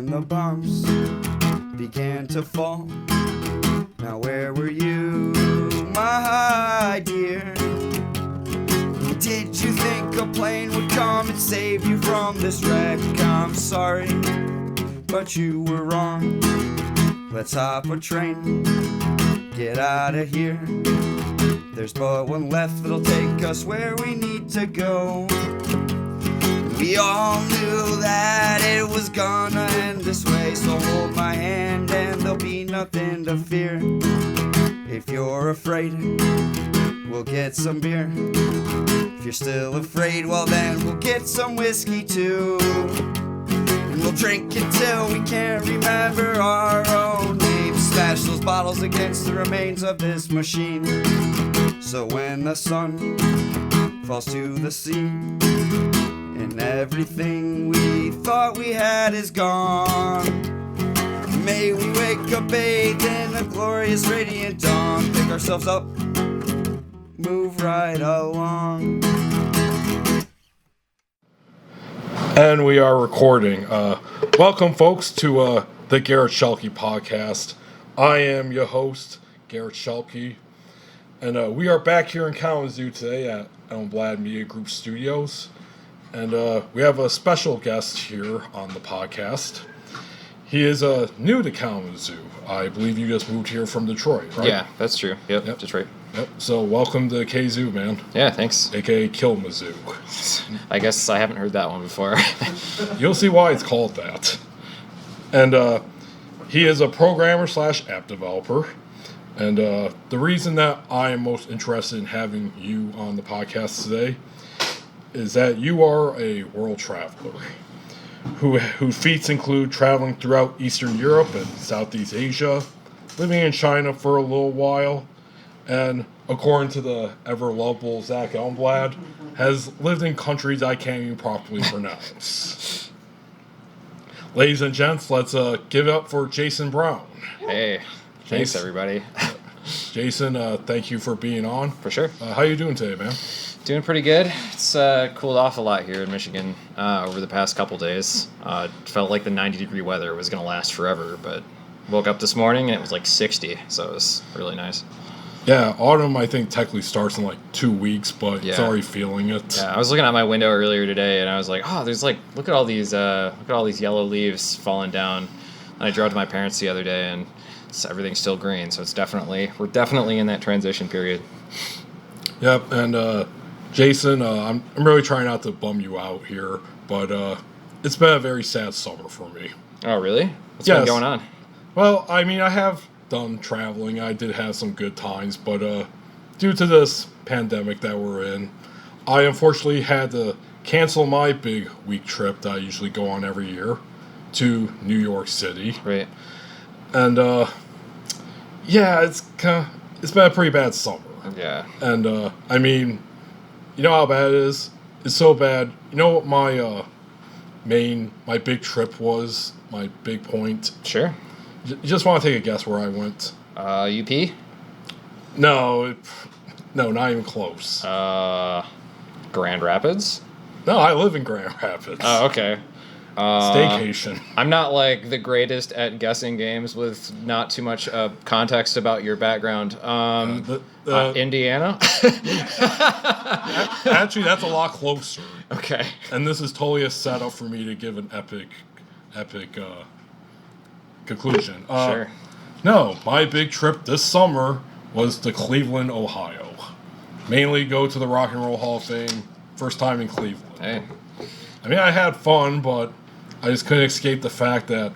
when the bombs began to fall. Now where were you, my dear? Did you think a plane would come and save you from this wreck? I'm sorry, but you were wrong. Let's hop a train, get out of here. There's but one left that'll take us where we need to go. We all knew that it was gonna end this way, so hold my hand and there'll be nothing to fear. If you're afraid, we'll get some beer. If you're still afraid, well then we'll get some whiskey too. And we'll drink until we can't remember our own names. Smash those bottles against the remains of this machine. So when the sun falls to the sea and everything we thought we had is gone, may we wake up bathed in a glorious radiant dawn. Pick ourselves up, move right along. And we are recording. Welcome, folks, to the Garret Schuelke podcast. I am your host, Garret Schuelke, and we are back here in Kalamazoo today at Elmblad Media Group Studios. And we have a special guest here on the podcast. He is new to Kalamazoo. I believe you just moved here from Detroit, right? Yeah, that's true. Yep. Detroit. Yep. So welcome to KZoo, man. Yeah, thanks. AKA Kalamazoo. I guess I haven't heard that one before. You'll see why it's called that. And he is a programmer / app developer. And the reason that I am most interested in having you on the podcast today is that you are a world traveler whose feats include traveling throughout Eastern Europe and Southeast Asia, living in China for a little while, and according to the ever-lovable Zach Elmblad, has lived in countries I can't even properly pronounce. Ladies and gents, let's give it up for Jason Brown. Hey, thanks everybody. Jason, thank you for being on. For sure. How you doing today, man? Doing pretty good. It's cooled off a lot here in Michigan over the past couple days. Felt like the 90-degree weather was going to last forever, but woke up this morning and it was like 60, so it was really nice. Yeah, autumn I think technically starts in like 2 weeks, but it's already feeling it. Yeah, I was looking out my window earlier today and I was like, oh, there's like look at all these yellow leaves falling down. And I drove to my parents the other day and everything's still green, so we're definitely in that transition period. Yep, and Jason, I'm really trying not to bum you out here, but it's been a very sad summer for me. Oh, really? What's been going on? Well, I mean, I have done traveling. I did have some good times, but due to this pandemic that we're in, I unfortunately had to cancel my big week trip that I usually go on every year to New York City. Right. And yeah, it's been a pretty bad summer. Yeah. And I mean, you know how bad it is? It's so bad. You know what my my big trip was? My big point? Sure. You just want to take a guess where I went? UP? No, not even close. Grand Rapids? No, I live in Grand Rapids. Oh, okay. Staycation. I'm not like the greatest at guessing games with not too much context about your background. Indiana? Actually, that's a lot closer. Okay. And this is totally a setup for me to give an epic conclusion. Sure. No, my big trip this summer was to Cleveland, Ohio. Mainly go to the Rock and Roll Hall of Fame. First time in Cleveland. Hey. I mean, I had fun, but I just couldn't escape the fact that,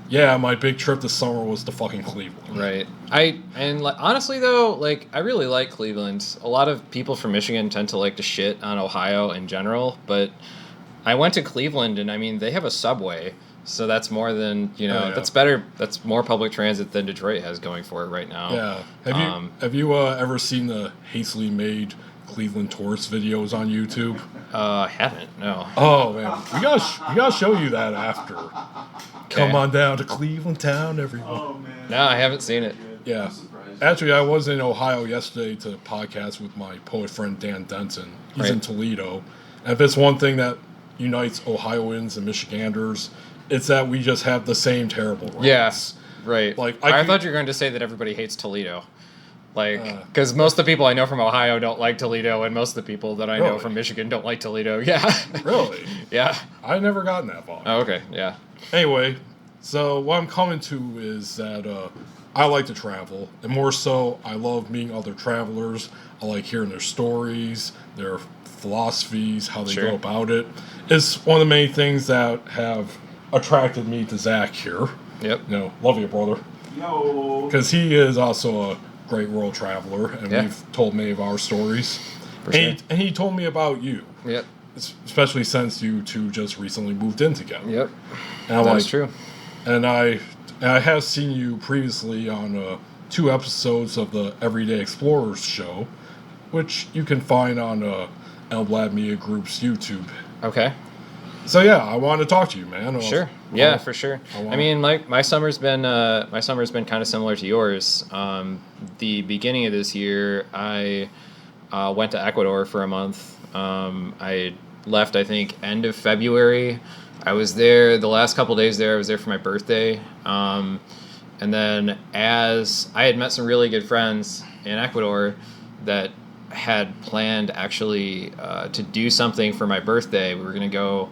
yeah, my big trip this summer was to fucking Cleveland. Right. Honestly though, like I really like Cleveland. A lot of people from Michigan tend to like to shit on Ohio in general, but I went to Cleveland and I mean they have a subway, so that's more than that's better. That's more public transit than Detroit has going for it right now. Yeah. Have you ever seen the hastily made Cleveland tourist videos on YouTube? I haven't. No. Oh man, we gotta show you that after. Okay. Come on down to Cleveland town, everyone. Oh man. No, I haven't seen it. Yeah. Actually, I was in Ohio yesterday to podcast with my poet friend Dan Denton. He's in Toledo. And if it's one thing that unites Ohioans and Michiganders. It's that we just have the same terrible roads. Yes, right. Like I thought you were going to say that everybody hates Toledo. Like, because most of the people I know from Ohio don't like Toledo, and most of the people that I know from Michigan don't like Toledo. Yeah. Really? Yeah. I've never gotten that far. Oh, okay. Yeah. Anyway, so what I'm coming to is that I like to travel, and more so, I love meeting other travelers. I like hearing their stories, their philosophies, how they go about it. It's one of the main things that have attracted me to Zach here. Yep. You know, love you, brother. Yo. Because he is also a great world traveler, and we've told many of our stories. For sure. And he told me about you. Yep. Especially since you two just recently moved in together. Yep. And That's true. And I have seen you previously on 2 episodes of the Everyday Explorers show, which you can find on Elmblad Media Group's YouTube. Okay. So yeah, I want to talk to you, man. Sure. Yeah, for sure. I mean, like my summer's been kind of similar to yours. The beginning of this year, I went to Ecuador for a month. I left, I think, end of February. I was there the last couple days there. I was there for my birthday. And then as I had met some really good friends in Ecuador that had planned actually to do something for my birthday. We were going to go,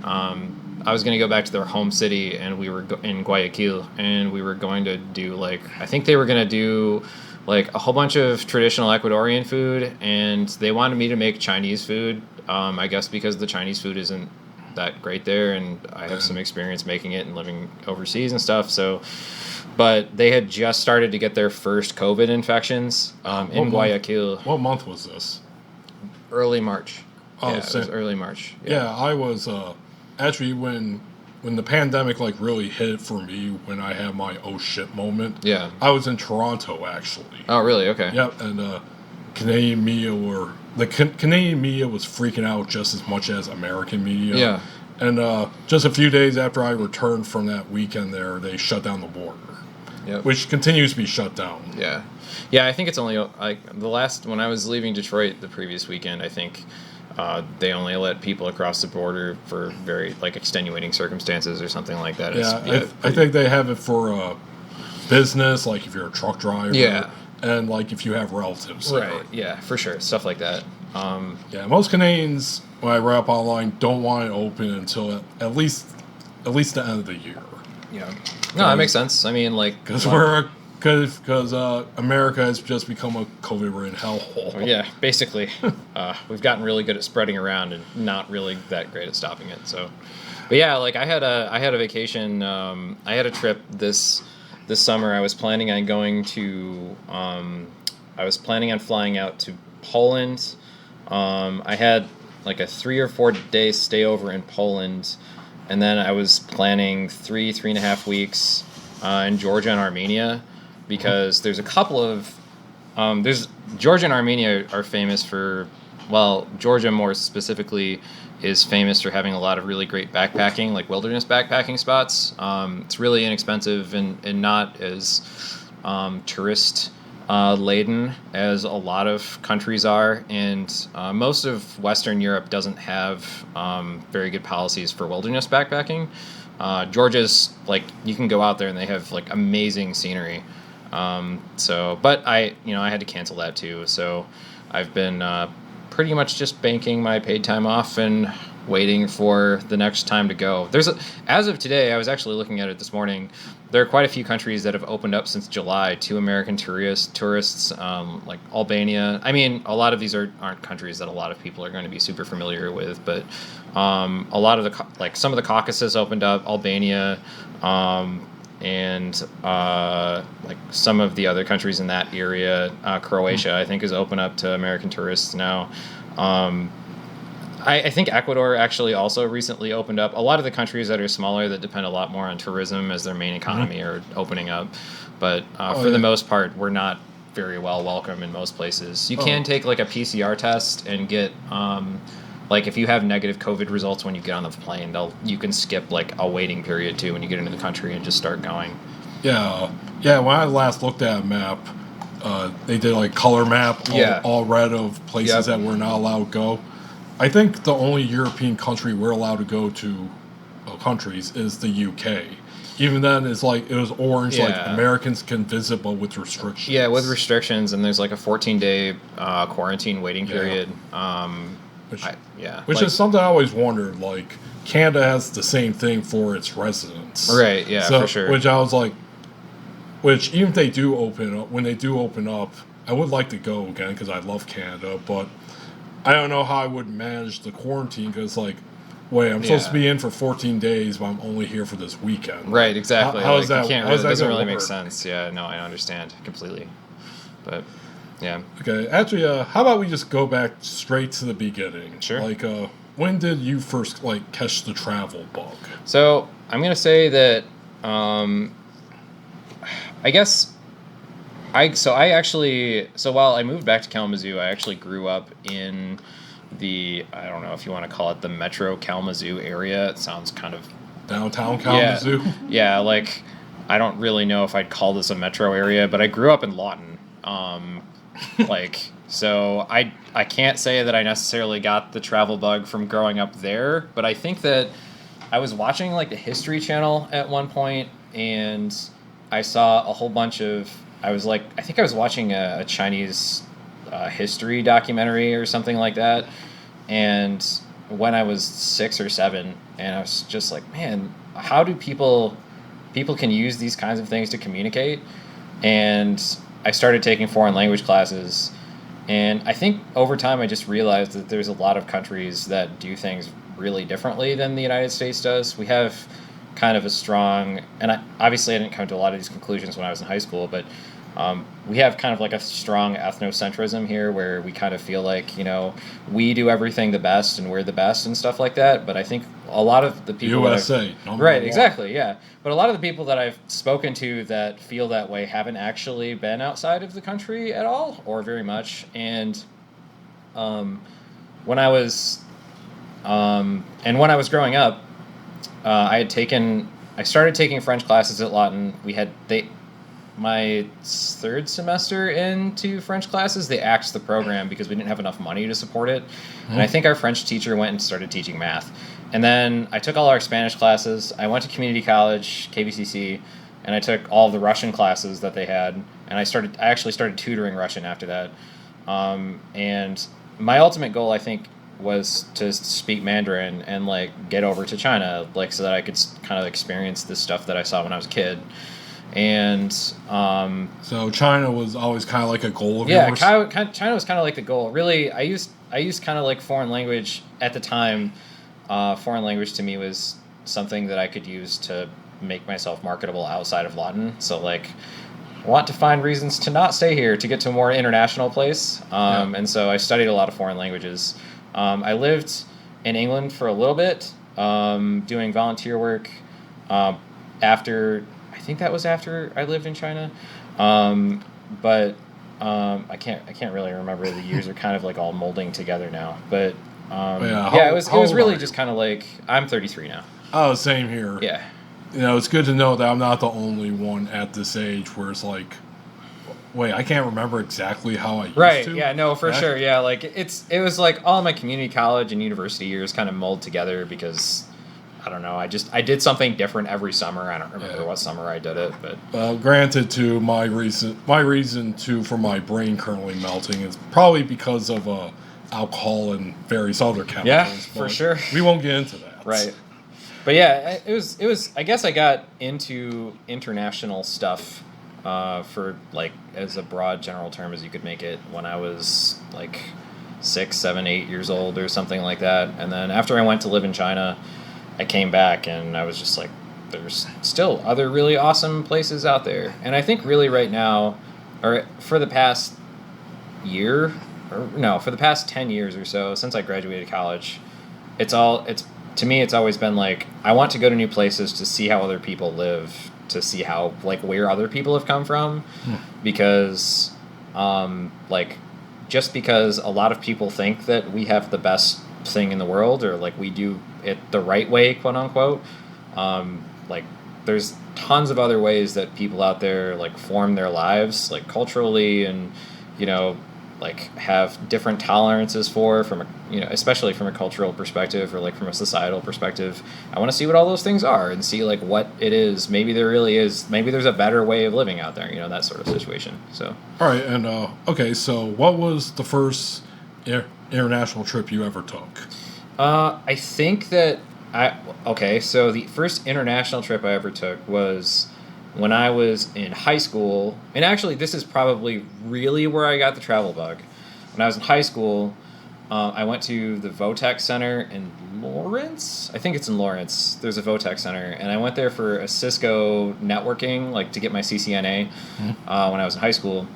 I was going to go back to their home city, and we were in Guayaquil, and we were going to do I think they were going to do a whole bunch of traditional Ecuadorian food, and they wanted me to make Chinese food, I guess because the Chinese food isn't that great there, and I have some experience making it and living overseas and stuff, so... But they had just started to get their first COVID infections in Guayaquil. What month was this? Early March. Oh, yeah, it was early March. Yeah, I was actually when the pandemic really hit for me, when I had my oh shit moment. Yeah. I was in Toronto actually. Oh, really? Okay. Yep, and Canadian media was freaking out just as much as American media. Yeah. And just a few days after I returned from that weekend there, they shut down the border. Yep. Which continues to be shut down. Yeah. Yeah, I think it's only when I was leaving Detroit the previous weekend, I think they only let people across the border for very extenuating circumstances or something like that. I think they have it for business, like if you're a truck driver. Yeah. And if you have relatives. Right. Yeah, for sure. Stuff like that. Yeah, most Canadians, when I read up online, don't want it open until at least the end of the year. Yeah. No, that makes sense. I mean, because America has just become a COVID-ridden hellhole. Yeah, basically, we've gotten really good at spreading around and not really that great at stopping it. So, but yeah, I had a vacation. I had a trip this summer. I was planning on going to. I was planning on flying out to Poland. I had a 3 or 4 day stay over in Poland. And then I was planning 3.5 weeks in Georgia and Armenia, because there's a couple of Georgia and Armenia are famous for, Georgia more specifically is famous for having a lot of really great backpacking, wilderness backpacking spots. It's really inexpensive and not as tourist laden as a lot of countries are, and most of Western Europe doesn't have very good policies for wilderness backpacking. Georgia's you can go out there and they have amazing scenery. But I had to cancel that too. So I've been pretty much just banking my paid time off and waiting for the next time to go. As of today, I was actually looking at it this morning. There are quite a few countries that have opened up since July to American tourists, like Albania. I mean, a lot of these aren't countries that a lot of people are going to be super familiar with, but a lot of some of the Caucasus opened up, Albania, and some of the other countries in that area. Croatia, I think, has opened up to American tourists now. I think Ecuador actually also recently opened up. A lot of the countries that are smaller that depend a lot more on tourism as their main economy are opening up. But for the most part, we're not very well welcome in most places. You can take a PCR test and get, if you have negative COVID results when you get on the plane, you can skip a waiting period too when you get into the country and just start going. Yeah. When I last looked at a map, they did color map, all red of places that we're not allowed to go. I think the only European country we're allowed to go to, countries, is the UK. Even then, it's like it was orange. Yeah. Like Americans can visit, but with restrictions. Yeah, with restrictions, and there's like a 14-day quarantine waiting period. Which is something I always wondered. Like Canada has the same thing for its residents, right? Yeah, for sure. Which I was like, even if they do open up, when they do open up, I would like to go again because I love Canada, but I don't know how I would manage the quarantine because like. Wait, I'm supposed to be in for 14 days, but I'm only here for this weekend. Right, exactly. How is that? It doesn't really make sense. Yeah, no, I understand completely. But, yeah. Okay, actually, how about we just go back straight to the beginning? Sure. Like, when did you first, like, catch the travel bug? So, I'm going to say that, I guess, while I moved back to Kalamazoo, I actually grew up in I don't know if you want to call it the Metro Kalamazoo area. It sounds kind of... Downtown Kalamazoo? Yeah, like, I don't really know if I'd call this a metro area, but I grew up in Lawton. So I can't say that I necessarily got the travel bug from growing up there, but I think that I was watching, like, the History Channel at one point, and I saw a whole bunch of... I think I was watching a Chinese... history documentary or something like that, and when I was 6 or 7, and I was just like, man, how do people can use these kinds of things to communicate? And I started taking foreign language classes, and I think over time I just realized that there's a lot of countries that do things really differently than the United States does. We have kind of a strong, and I didn't come to a lot of these conclusions when I was in high school, but we have kind of like a strong ethnocentrism here where we kind of feel like, we do everything the best and we're the best and stuff like that. But I think a lot of the people... USA. Right, exactly, yeah. But a lot of the people that I've spoken to that feel that way haven't actually been outside of the country at all or very much. And when I was growing up, I started taking French classes at Lawton. My third semester into French classes, they axed the program because we didn't have enough money to support it. Mm-hmm. And I think our French teacher went and started teaching math. And then I took all our Spanish classes. I went to community college, KVCC, and I took all the Russian classes that they had. And I actually started tutoring Russian after that. And my ultimate goal, I think, was to speak Mandarin and like get over to China, like so that I could kind of experience this stuff that I saw when I was a kid. And so China was always kind of like a goal of yours? Yeah, China was kind of like the goal. Really, I used kind of like foreign language at the time. Foreign language to me was something that I could use to make myself marketable outside of Lawton. So like, I want to find reasons to not stay here to get to a more international place. And so I studied a lot of foreign languages. I lived in England for a little bit, doing volunteer work. I think that was after I lived in China, but I can't really remember. The years are kind of like all molding together now. But it was really just kind of like I'm 33 now. Oh, same here. Yeah, it's good to know that I'm not the only one at this age where it's like, wait, I can't remember exactly how I used to. Right? Yeah, no, for sure. Yeah, like it was like all my community college and university years kind of mold together because. I don't know. I did something different every summer. I don't remember what summer I did it, but granted, to my reason for my brain currently melting is probably because of alcohol and various other chemicals. Yeah, for sure. We won't get into that. Right. But yeah, it was. I guess I got into international stuff for like as a broad general term as you could make it when I was like 6, 7, 8 years old or something like that. And then after I went to live in China. I came back and I was just like, there's still other really awesome places out there. And I think really right now, or for the past year, for the past 10 years or so, since I graduated college, to me, it's always been like, I want to go to new places to see how other people live, to see how, like, where other people have come from. Because, just because a lot of people think that we have the best thing in the world, or like we do it the right way, quote unquote, like there's tons of other ways that people out there like form their lives, like culturally and like have different tolerances for, from a, especially from a cultural perspective or like from a societal perspective. I want to see what all those things are and see like what it is. Maybe there really is. Maybe there's a better way of living out there. That sort of situation. So. All right, and okay. So, what was the first international trip you ever took? I think that So the first international trip I ever took was when I was in high school, and actually this is probably really where I got the travel bug. When I was in high school, I went to the Votech Center in Lawrence. I think it's in Lawrence. There's a Votech Center, and I went there for a Cisco networking, like to get my CCNA when I was in high school.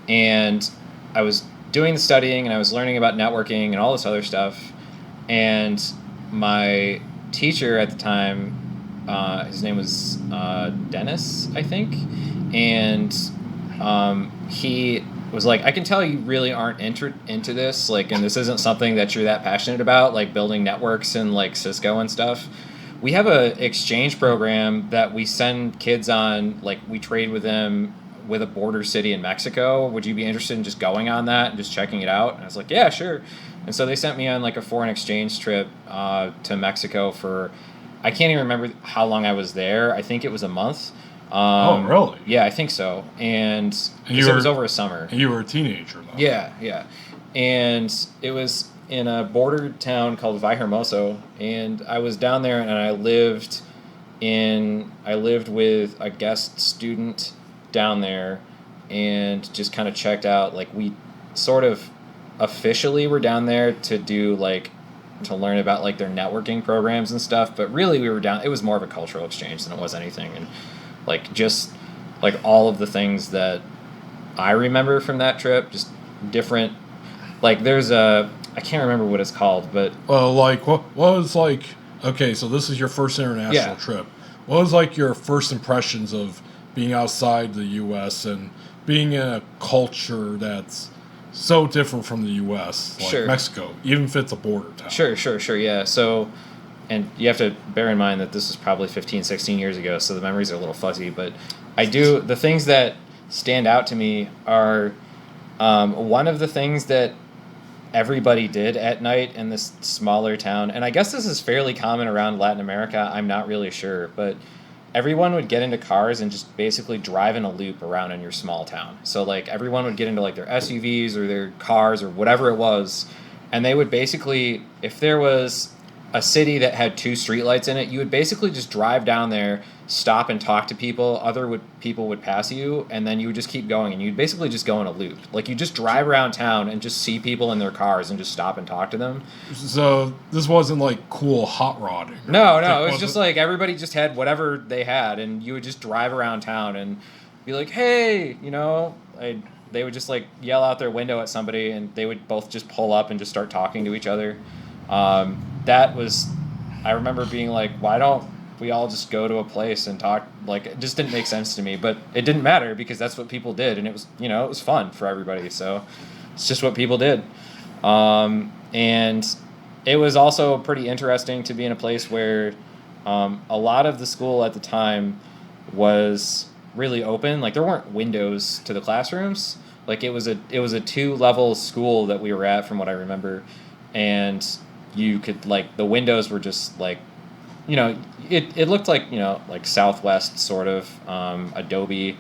And I was doing the studying, and I was learning about networking and all this other stuff. And my teacher at the time, his name was Dennis, I think, and he was like, I can tell you really aren't into this, like, and this isn't something that you're that passionate about, like building networks and like Cisco and stuff. We have a exchange program that we send kids on, like we trade with them with a border city in Mexico. Would you be interested in just going on that and just checking it out? And I was like, yeah, sure. And so they sent me on like a foreign exchange trip to Mexico for, I can't even remember how long I was there. I think it was a month. Oh, really? Yeah, I think so. And it was over a summer. And you were a teenager, though. Yeah. And it was in a border town called Villahermoso. And I was down there, and I lived with a guest student down there, and just kind of checked out. Like, we sort of officially were down there to do like to learn about like their networking programs and stuff, but really we were down, it was more of a cultural exchange than it was anything. And like just like all of the things that I remember from that trip, just different, like there's I can't remember what it's called, but like what was like, okay, so this is your first international trip. What was like your first impressions of being outside the US and being in a culture that's so different from the U.S., like Mexico, even if it's a border town? Sure, yeah. So, and you have to bear in mind that this is probably 15, 16 years ago, so the memories are a little fuzzy, but the things that stand out to me are one of the things that everybody did at night in this smaller town, and I guess this is fairly common around Latin America, I'm not really sure, but everyone would get into cars and just basically drive in a loop around in your small town. So like everyone would get into like their SUVs or their cars or whatever it was, and they would basically, if there was a city that had 2 streetlights in it, you would basically just drive down there, stop and talk to people. People would pass you, and then you would just keep going, and you'd basically just go in a loop. Like you just drive around town and just see people in their cars and just stop and talk to them. So this wasn't like cool hot rodding. No, it was just like everybody just had whatever they had, and you would just drive around town and be like, hey, they would just like yell out their window at somebody, and they would both just pull up and just start talking to each other. I remember being like, why don't we all just go to a place and talk? Like, it just didn't make sense to me, but it didn't matter because that's what people did, and it was, it was fun for everybody. So it's just what people did. And it was also pretty interesting to be in a place where a lot of the school at the time was really open. Like, there weren't windows to the classrooms. Like, it was a 2-level school that we were at, from what I remember, and you could, like, the windows were just like, it looked like, like Southwest sort of Adobe.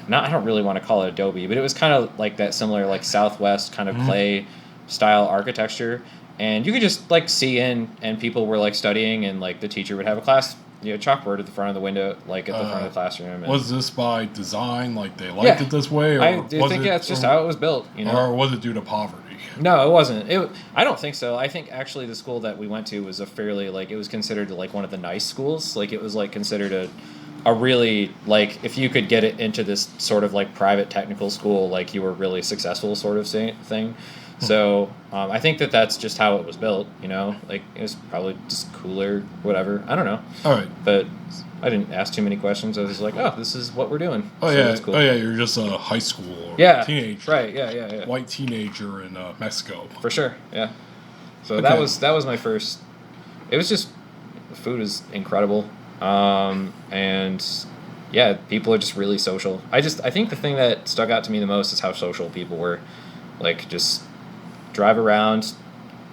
I don't really want to call it Adobe, but it was kind of like that similar like Southwest kind of clay style architecture. And you could just like see in, and people were like studying, and like the teacher would have a class, chalkboard at the front of the window, like at the front of the classroom. And was this by design? Like they liked it this way? Or I think that's just how it was built. Or was it due to poverty? No, it wasn't. I don't think so. I think actually the school that we went to was a fairly, like, it was considered like one of the nice schools. Like it was like considered a really, like, if you could get it into this sort of like private technical school, like you were really successful sort of thing. So I think that's just how it was built, like it was probably just cooler, whatever. I don't know. All right. But I didn't ask too many questions. I was just like, oh, this is what we're doing. Oh, so yeah. That's cool. Oh, yeah. You're just a high school or teenager. Right. Yeah. White teenager in Mexico. For sure. Yeah. So okay. that was my first. It was just, the food is incredible. And yeah, people are just really social. I think the thing that stuck out to me the most is how social people were. Like, just drive around,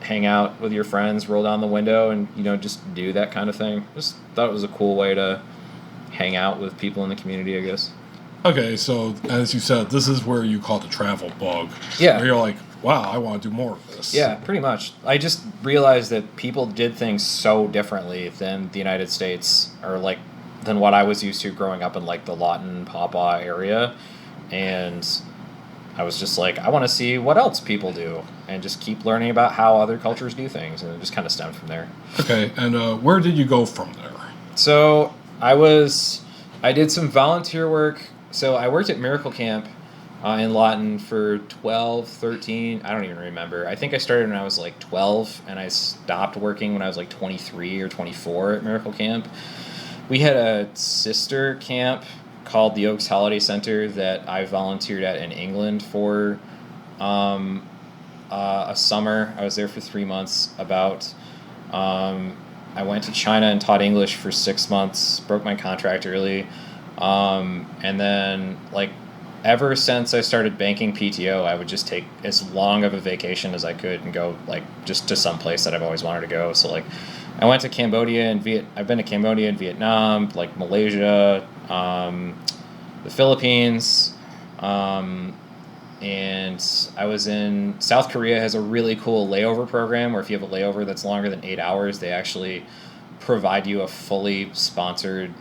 hang out with your friends, roll down the window, and, you know, just do that kind of thing. Just thought it was a cool way to hang out with people in the community, I guess. Okay, so as you said, this is where you caught the travel bug. Yeah. Where you're like, wow, I want to do more of this. Yeah, pretty much. I just realized that people did things so differently than the United States, or like than what I was used to growing up in like the Lawton, Pawpaw area, and I was just like, I want to see what else people do, and just keep learning about how other cultures do things, and it just kind of stemmed from there. Okay, and where did you go from there? So I did some volunteer work. So I worked at Miracle Camp in Lawton for 12, 13, I don't even remember. I think I started when I was like 12, and I stopped working when I was like 23 or 24 at Miracle Camp. We had a sister camp called the Oaks Holiday Center that I volunteered at in England for a summer. I was there for 3 months about. I went to China and taught English for 6 months, broke my contract early. And then, like, ever since I started banking PTO, I would just take as long of a vacation as I could and go, like, just to some place that I've always wanted to go. So, like, I went to Cambodia and I've been to Cambodia and Vietnam, like Malaysia, the Philippines, and I was in South Korea. Has a really cool layover program where if you have a layover that's longer than 8 hours, they actually provide you a fully sponsored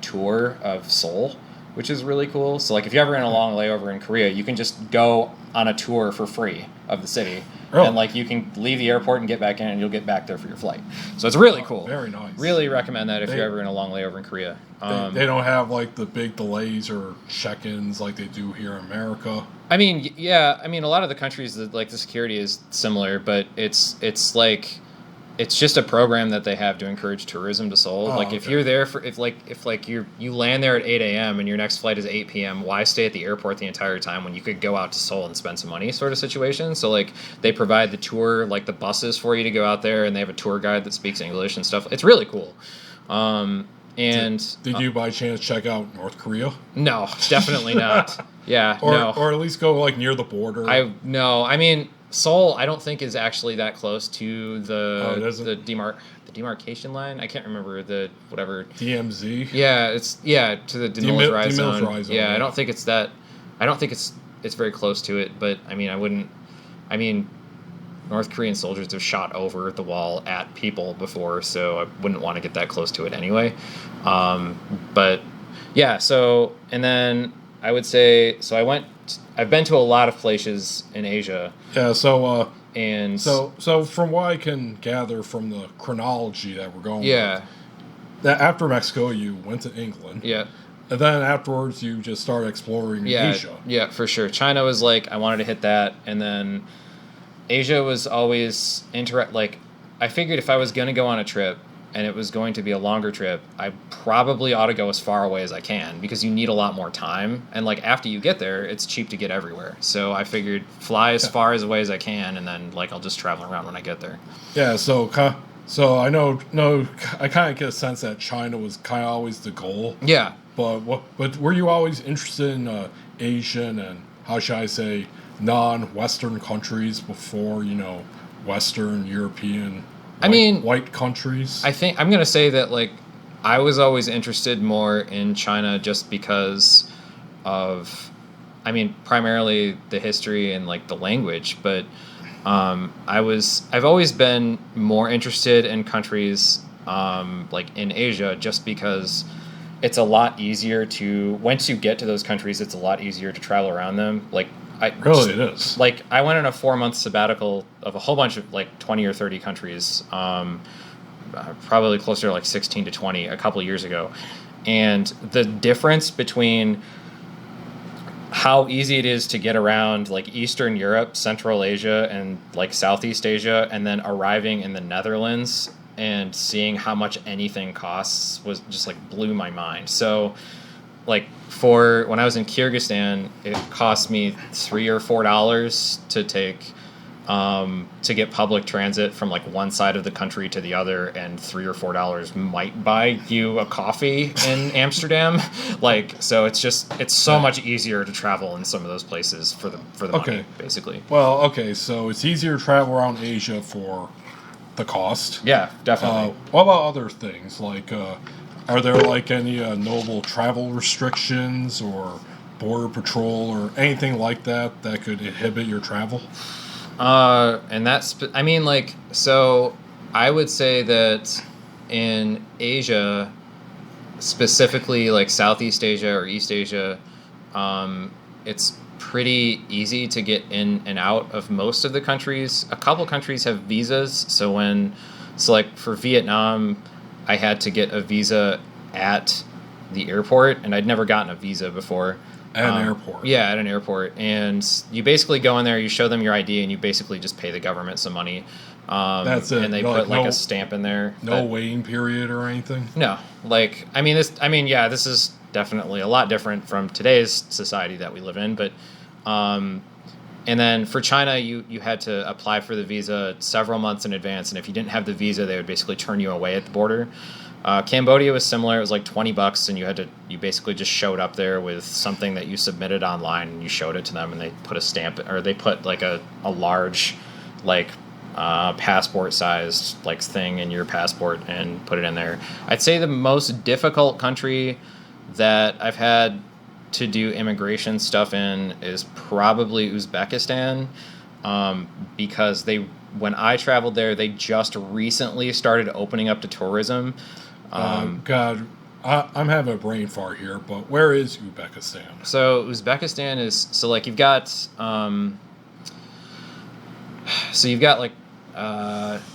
tour of Seoul, which is really cool. So, like, if you're ever in a long layover in Korea, you can just go on a tour for free of the city. Oh. And, like, you can leave the airport and get back in, and you'll get back there for your flight. So it's really cool. Very nice. Really recommend that if you're ever in a long layover in Korea. They don't have, like, the big delays or check-ins like they do here in America. I mean, yeah. I mean, a lot of the countries, that, like, the security is similar, but it's like... It's just a program that they have to encourage tourism to Seoul. Oh, like, if you're there for if you land there at 8 a.m. and your next flight is 8 p.m., why stay at the airport the entire time when you could go out to Seoul and spend some money, sort of situation. So, like, they provide the tour, like the buses for you to go out there, and they have a tour guide that speaks English and stuff. It's really cool. Did you by chance check out North Korea? No, definitely not. Yeah, or at least go, like, near the border. I mean, Seoul, I don't think is actually that close to the demarcation line. I can't remember the whatever DMZ. Yeah, it's to the demilitarized zone. Demilitarized zone. Yeah, I don't think it's that. I don't think it's very close to it. But I mean, North Korean soldiers have shot over the wall at people before, so I wouldn't want to get that close to it anyway. But yeah, so and then I would say I've been to a lot of places in Asia. Yeah, so from what I can gather from the chronology that we're going with, that after Mexico you went to England. Yeah. And then afterwards you just started exploring Asia. Yeah, for sure. China was like I wanted to hit that, and then Asia was always like I figured if I was going to go on a trip and it was going to be a longer trip, I probably ought to go as far away as I can because you need a lot more time. And, like, after you get there, it's cheap to get everywhere. So I figured fly as far away as I can, and then, like, I'll just travel around when I get there. Yeah, so I I kind of get a sense that China was kind of always the goal. Yeah. But were you always interested in Asian and, how should I say, non-Western countries before, Western, European... white countries? I think I'm going to say that, like, I was always interested more in China just because of, primarily the history and, like, the language. But I've always been more interested in countries, like, in Asia just because it's a lot easier once you get to those countries, it's a lot easier to travel around them. Like, it is. Like, I went on a 4-month sabbatical of a whole bunch of, like, 20 or 30 countries, probably closer to, like, 16 to 20 a couple years ago. And the difference between how easy it is to get around, like, Eastern Europe, Central Asia, and, like, Southeast Asia, and then arriving in the Netherlands and seeing how much anything costs was just, like, blew my mind. So, like, for when I was in Kyrgyzstan, it cost me $3 or $4 to take to get public transit from like one side of the country to the other, and $3 or $4 might buy you a coffee in Amsterdam. Like, so it's so much easier to travel in some of those places for the money, basically. Well, okay, so it's easier to travel around Asia for the cost. Yeah, definitely. What about other things? Like, are there like any notable travel restrictions or border patrol or anything like that that could inhibit your travel? And that's, I mean, like, so I would say that in Asia, specifically like Southeast Asia or East Asia, it's pretty easy to get in and out of most of the countries. A couple countries have visas. So like for Vietnam, I had to get a visa at the airport, and I'd never gotten a visa before. At an airport. Yeah, at an airport. And you basically go in there, you show them your ID, and you basically just pay the government some money. That's it. And they put a stamp in there. No waiting period or anything? No. Like, this is definitely a lot different from today's society that we live in. But, and then for China, you had to apply for the visa several months in advance. And if you didn't have the visa, they would basically turn you away at the border. Cambodia was similar. It was like $20, and you basically just showed up there with something that you submitted online, and you showed it to them, and they put a stamp, or they put like a large, like, passport sized like thing in your passport and put it in there. I'd say the most difficult country that I've had to do immigration stuff in is probably Uzbekistan, because when I traveled there, they just recently started opening up to tourism. God, I'm having a brain fart here, but where is Uzbekistan? So Uzbekistan is, so like you've got, like,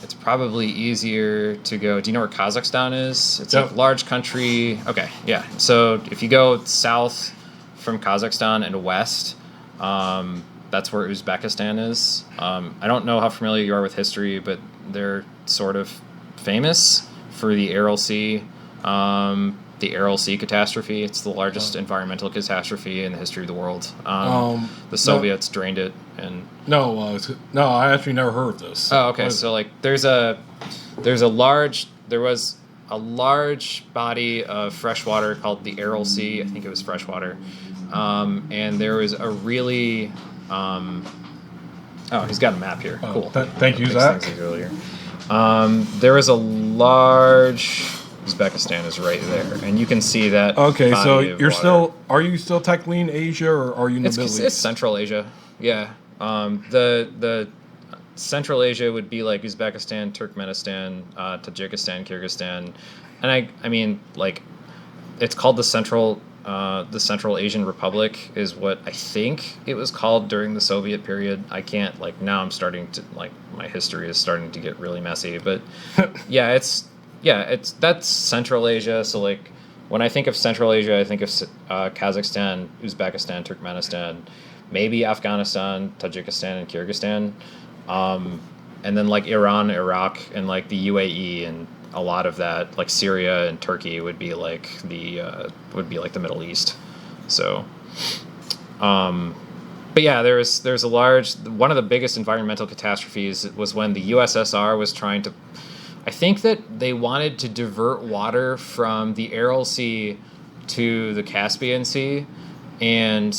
it's probably easier to go. Do you know where Kazakhstan is? It's a large country. Okay, yeah. So if you go south from Kazakhstan and west, that's where Uzbekistan is. I don't know how familiar you are with history, but they're sort of famous for the Aral Sea catastrophe. It's the largest environmental catastrophe in the history of the world. The Soviets drained it, and no, I actually never heard of this. Oh, okay. So like, there was a large body of fresh water called the Aral Sea. I think it was freshwater, and there was a really he's got a map here. Cool. Thank you, Zach. There is a large. Uzbekistan is right there, and you can see that. Okay, so are you still technically in Asia, or are you in the Middle East? It's Central Asia. Yeah. The Central Asia would be like Uzbekistan, Turkmenistan, Tajikistan, Kyrgyzstan, and I mean, like, it's called the Central Asian Republic is what I think it was called during the Soviet period. I can't, like, now I'm starting to, like, my history is starting to get really messy, but that's Central Asia. So like, when I think of Central Asia, I think of Kazakhstan, Uzbekistan, Turkmenistan, maybe Afghanistan, Tajikistan, and Kyrgyzstan, and then like Iran, Iraq, and like the UAE, and a lot of that, like Syria and Turkey, would be like the Middle East. So, but yeah, there's a large, one of the biggest environmental catastrophes was when the USSR was trying to. I think that they wanted to divert water from the Aral Sea to the Caspian Sea, and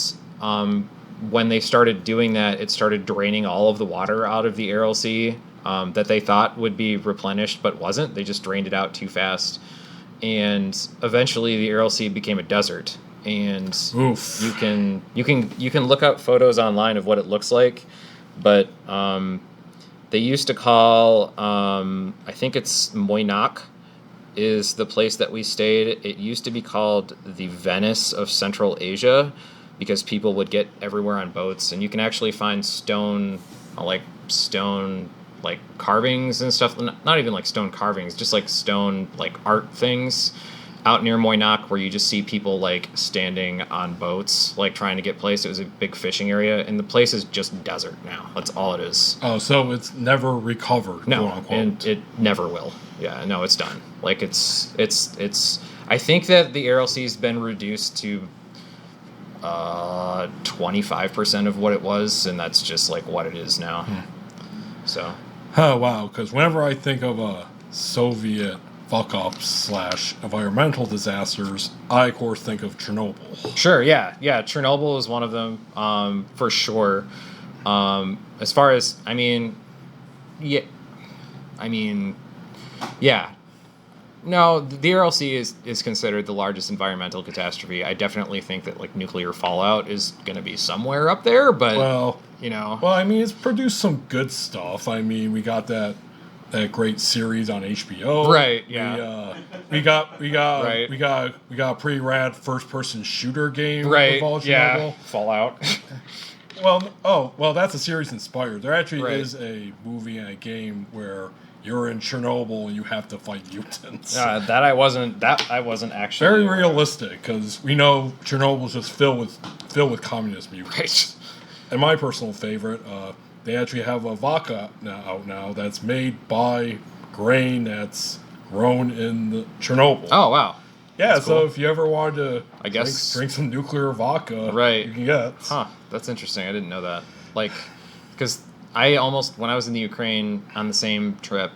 when they started doing that, it started draining all of the water out of the Aral Sea that they thought would be replenished, but wasn't. They just drained it out too fast, and eventually the Aral Sea became a desert. And Oof. you can look up photos online of what it looks like, but they used to call, I think it's Moynak is the place that we stayed. It used to be called the Venice of Central Asia, because people would get everywhere on boats, and you can actually find stone carvings and stuff. Not even like stone carvings, just like stone, like art things out near Moynak, where you just see people like standing on boats, like trying to get place. It was a big fishing area, and the place is just desert now. That's all it is. Oh, so it's never recovered. No, quote unquote. And it never will. Yeah, no, it's done. Like it's. I think that the Aral Sea's been reduced to 25% of what it was, and that's just like what it is now. So, Oh, wow. Because whenever I think of Soviet fuck-ups / environmental disasters, I, of course, think of Chernobyl. sure, yeah. Chernobyl is one of them, for sure. As far as, yeah. Yeah. No, the RLC is considered the largest environmental catastrophe. I definitely think that like nuclear fallout is going to be somewhere up there, but Well, Well, it's produced some good stuff. We got that great series on HBO. Right, yeah. We got Right. we got a pretty rad first person shooter game. right, Involved yeah, Chernobyl. Fallout. Well, that's a series inspired. There actually Right. is a movie and a game where you're in Chernobyl and you have to fight mutants. That I wasn't actually Very aware. realistic, because we know Chernobyl's just filled with communist mutants. Right. And my personal favorite, they actually have a vodka out now that's made by grain that's grown in the Chernobyl. Oh wow. yeah. that's So cool. if you ever wanted to, I guess- drink some nuclear vodka, Right. you can get. Huh. That's interesting. I didn't know that. Like, because I almost, when I was in the Ukraine on the same trip,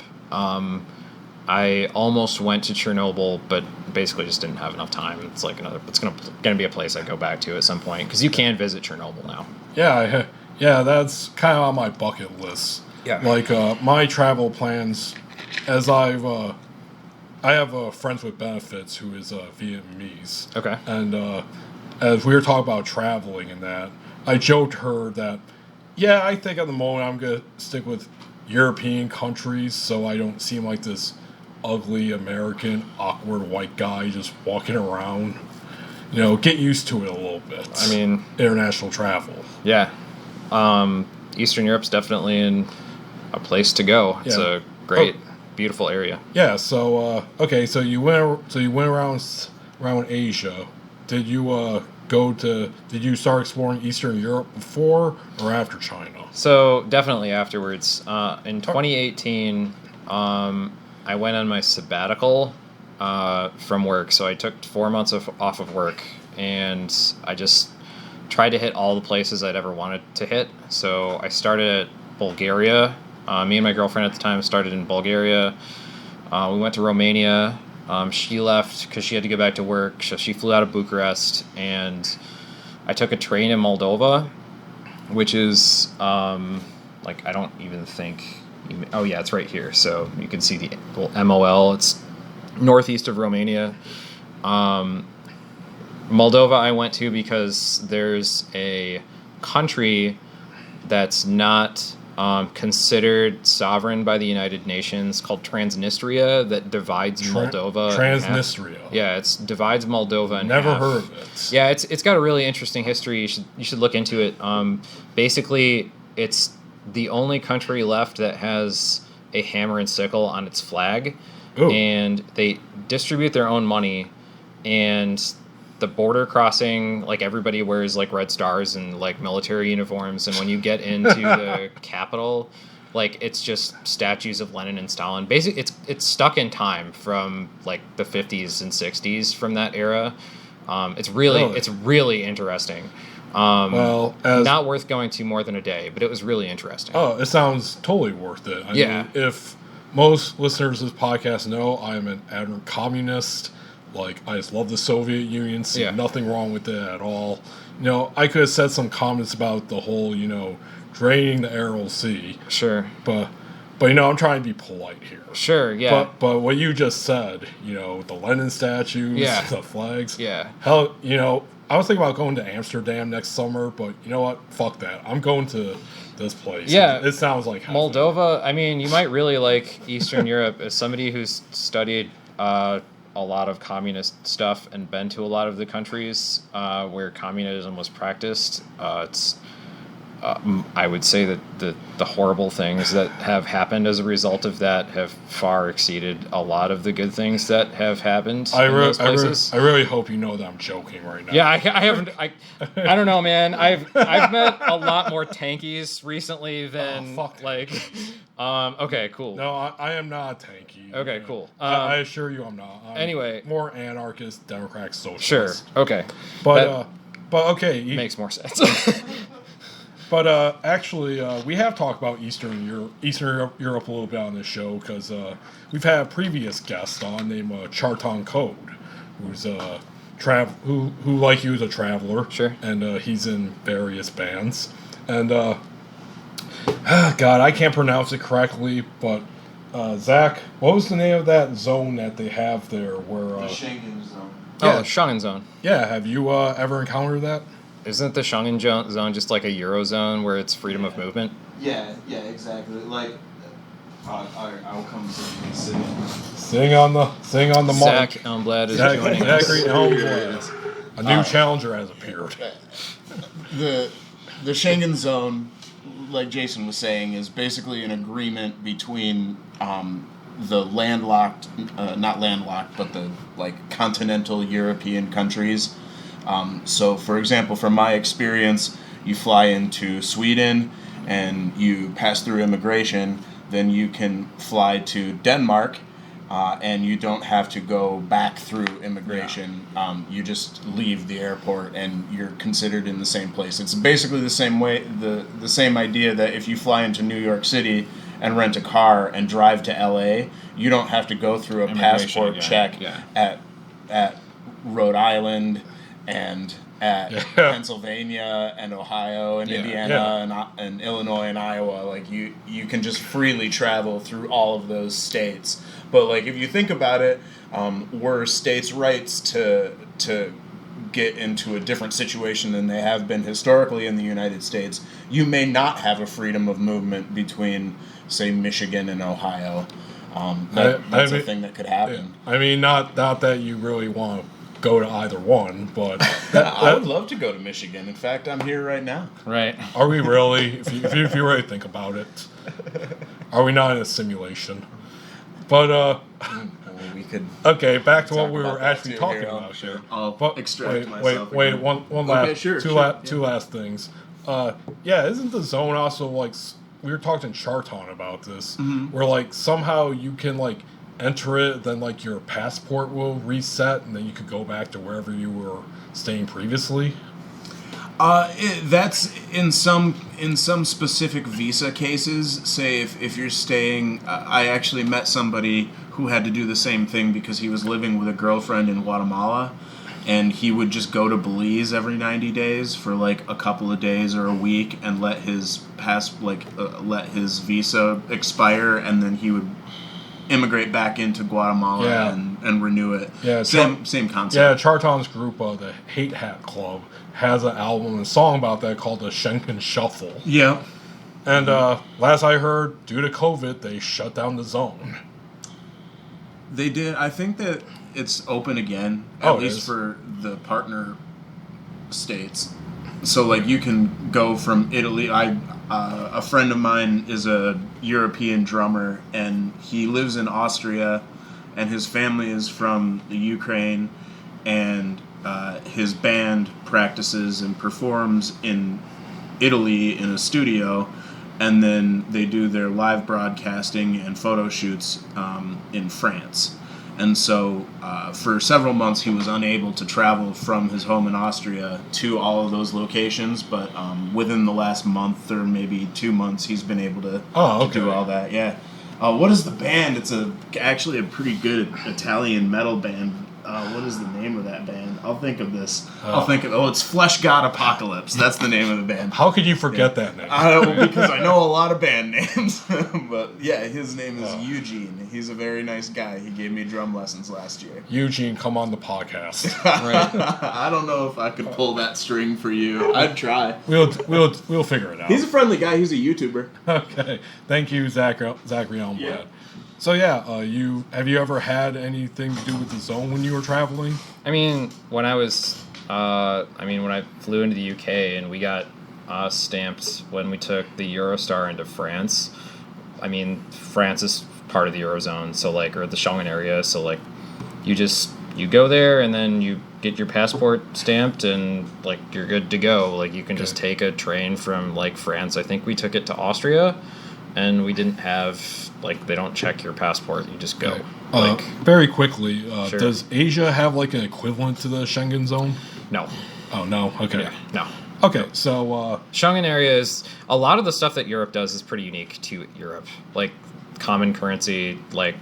I almost went to Chernobyl, but basically just didn't have enough time. It's like it's gonna be a place I go back to at some point, because you can visit Chernobyl now. Yeah, that's kind of on my bucket list. Yeah. Like my travel plans, as I have friends with benefits who is Vietnamese. Okay. And as we were talking about traveling and that, I joked her that, yeah, I think at the moment I'm gonna stick with European countries so I don't seem like this ugly American awkward white guy just walking around. Get used to it a little bit. International travel. Yeah. Eastern Europe's definitely a place to go. It's Yeah. a great, beautiful area. Yeah. So okay. So you went around Asia. Did you Did you start exploring Eastern Europe before or after China? So definitely afterwards. In 2018, I went on my sabbatical from work. So I took 4 months off of work, and I just tried to hit all the places I'd ever wanted to hit. So I started at Bulgaria. Me and my girlfriend at the time started in Bulgaria. We went to Romania. She left because she had to go back to work, so she flew out of Bucharest, and I took a train in Moldova, which is I don't even think. Oh yeah, it's right here. So you can see the little MOL. It's northeast of Romania. Moldova I went to because there's a country that's not considered sovereign by the United Nations called Transnistria that divides Moldova. Transnistria. Yeah, it divides Moldova in Never half. heard of it. Yeah, it's got a really interesting history. You should look into it. Basically, it's the only country left that has a hammer and sickle on its flag. Ooh. And they distribute their own money, and the border crossing, like everybody wears like red stars and like military uniforms, and when you get into the capital, like it's just statues of Lenin and Stalin. Basically, it's stuck in time from like the 50s and 60s from that era. It's really interesting. Not worth going to more than a day, but it was really interesting. Oh, it sounds totally worth it. I mean, if most listeners of this podcast know, I am an adamant communist. Like, I just love the Soviet Union, see nothing wrong with it at all. I could have said some comments about the whole, draining the Aral Sea. Sure. But I'm trying to be polite here. Sure, yeah. But what you just said, the Lenin statues, the flags. Yeah. Hell, I was thinking about going to Amsterdam next summer, but you know what? Fuck that. I'm going to this place. Yeah. It sounds like heaven. Moldova, you might really like Eastern Europe. As somebody who's studied a lot of communist stuff and been to a lot of the countries where communism was practiced, I would say that the horrible things that have happened as a result of that have far exceeded a lot of the good things that have happened in those places. I really hope you know that I'm joking right now. Yeah, I haven't. I don't know, man. I've met a lot more tankies recently than okay, cool. No, I am not a tanky. Okay, cool. I assure you, I'm not. I'm anyway, more anarchist, democrat, socialist. Sure. Okay. But okay, makes more sense. But actually, we have talked about Eastern Europe a little bit on this show because we've had a previous guest on named Charton Code, who's who like you is a traveler. Sure. And he's in various bands. And God, I can't pronounce it correctly, but Zach, what was the name of that zone that they have there? Where The Schengen Zone. Oh, Schengen Zone. Yeah, have you ever encountered that? Isn't the Schengen Zone just like a Eurozone where it's freedom of movement? Yeah, exactly. Like, I'll come and sit. Sing on the Zach mic. Elmblad is Zachary joining us. Elmblad. A new challenger has appeared. The Schengen Zone, like Jason was saying, is basically an agreement between the landlocked, not landlocked, but the continental European countries. So, for example, from my experience, you fly into Sweden and you pass through immigration, then you can fly to Denmark, and you don't have to go back through immigration. You just leave the airport and you're considered in the same place. It's basically the same way, the same idea that if you fly into New York City and rent a car and drive to LA, you don't have to go through a passport check at Rhode Island and at Pennsylvania and Ohio and Indiana and Illinois and Iowa. Like you can just freely travel through all of those states. But like if you think about it, were states' rights to get into a different situation than they have been historically in the United States, you may not have a freedom of movement between, say, Michigan and Ohio. That's a thing that could happen. Yeah. I mean, not that you really want to go to either one, but I would love to go to Michigan. In fact, I'm here right now. Right. Are we really? If you really think about it, are we not in a simulation? But we could. Okay, back to what we were actually talking about here. I'll extract myself. Wait, one last, sure, two last things. Isn't the zone also like we were talking to Charton about this, where like somehow you can like enter it, then like your passport will reset, and then you could go back to wherever you were staying previously? That's in some specific visa cases. Say if you're staying, I actually met somebody who had to do the same thing because he was living with a girlfriend in Guatemala, and he would just go to Belize every 90 days for like a couple of days or a week and let his let his visa expire, and then he would immigrate back into Guatemala and renew it. Yeah, same concept. Yeah, Charton's group, the Hate Hat Club, has an album and a song about that called the Schengen Shuffle. Yeah. And last I heard, due to COVID, they shut down the zone. They did. I think that it's open again, at least for the partner states. So, like, you can go from Italy. A friend of mine is a European drummer, and he lives in Austria, and his family is from the Ukraine, and his band practices and performs in Italy in a studio, and then they do their live broadcasting and photo shoots in France. And so for several months he was unable to travel from his home in Austria to all of those locations, but within the last month or maybe 2 months he's been able to do all that. Yeah. What is the band? It's actually a pretty good Italian metal band. What is the name of that band? I'll think of this. It's Flesh God Apocalypse. That's the name of the band. How could you forget that name? Because I know a lot of band names. But yeah, his name is Eugene. He's a very nice guy. He gave me drum lessons last year. Eugene, come on the podcast. Right. I don't know if I could pull that string for you. I'd try. We'll figure it out. He's a friendly guy. He's a YouTuber. Okay. Thank you, Zachary Elmblad. Yeah. So have you ever had anything to do with the zone when you were traveling? I mean, when I flew into the UK and we got stamped when we took the Eurostar into France. I mean, France is part of the Eurozone, or the Schengen area. So you go there and then you get your passport stamped and you're good to go. You can just take a train from France. I think we took it to Austria. And we didn't have, they don't check your passport. You just go. Very quickly, sure. Does Asia have, an equivalent to the Schengen Zone? No. Oh, no? Okay. Yeah, no. Okay, so Schengen area is a lot of the stuff that Europe does is pretty unique to Europe. Like common currency, like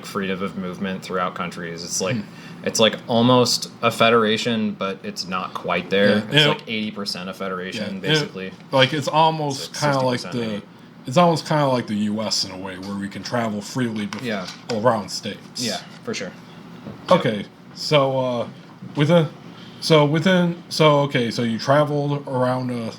freedom of movement throughout countries. It's like almost a federation, but it's not quite there. Yeah, it's like 80% a federation, basically. It's almost kind of like 60% the maybe. it's almost kind of like the U.S. in a way, where we can travel freely around states. Yeah, for sure. Okay, so so you traveled around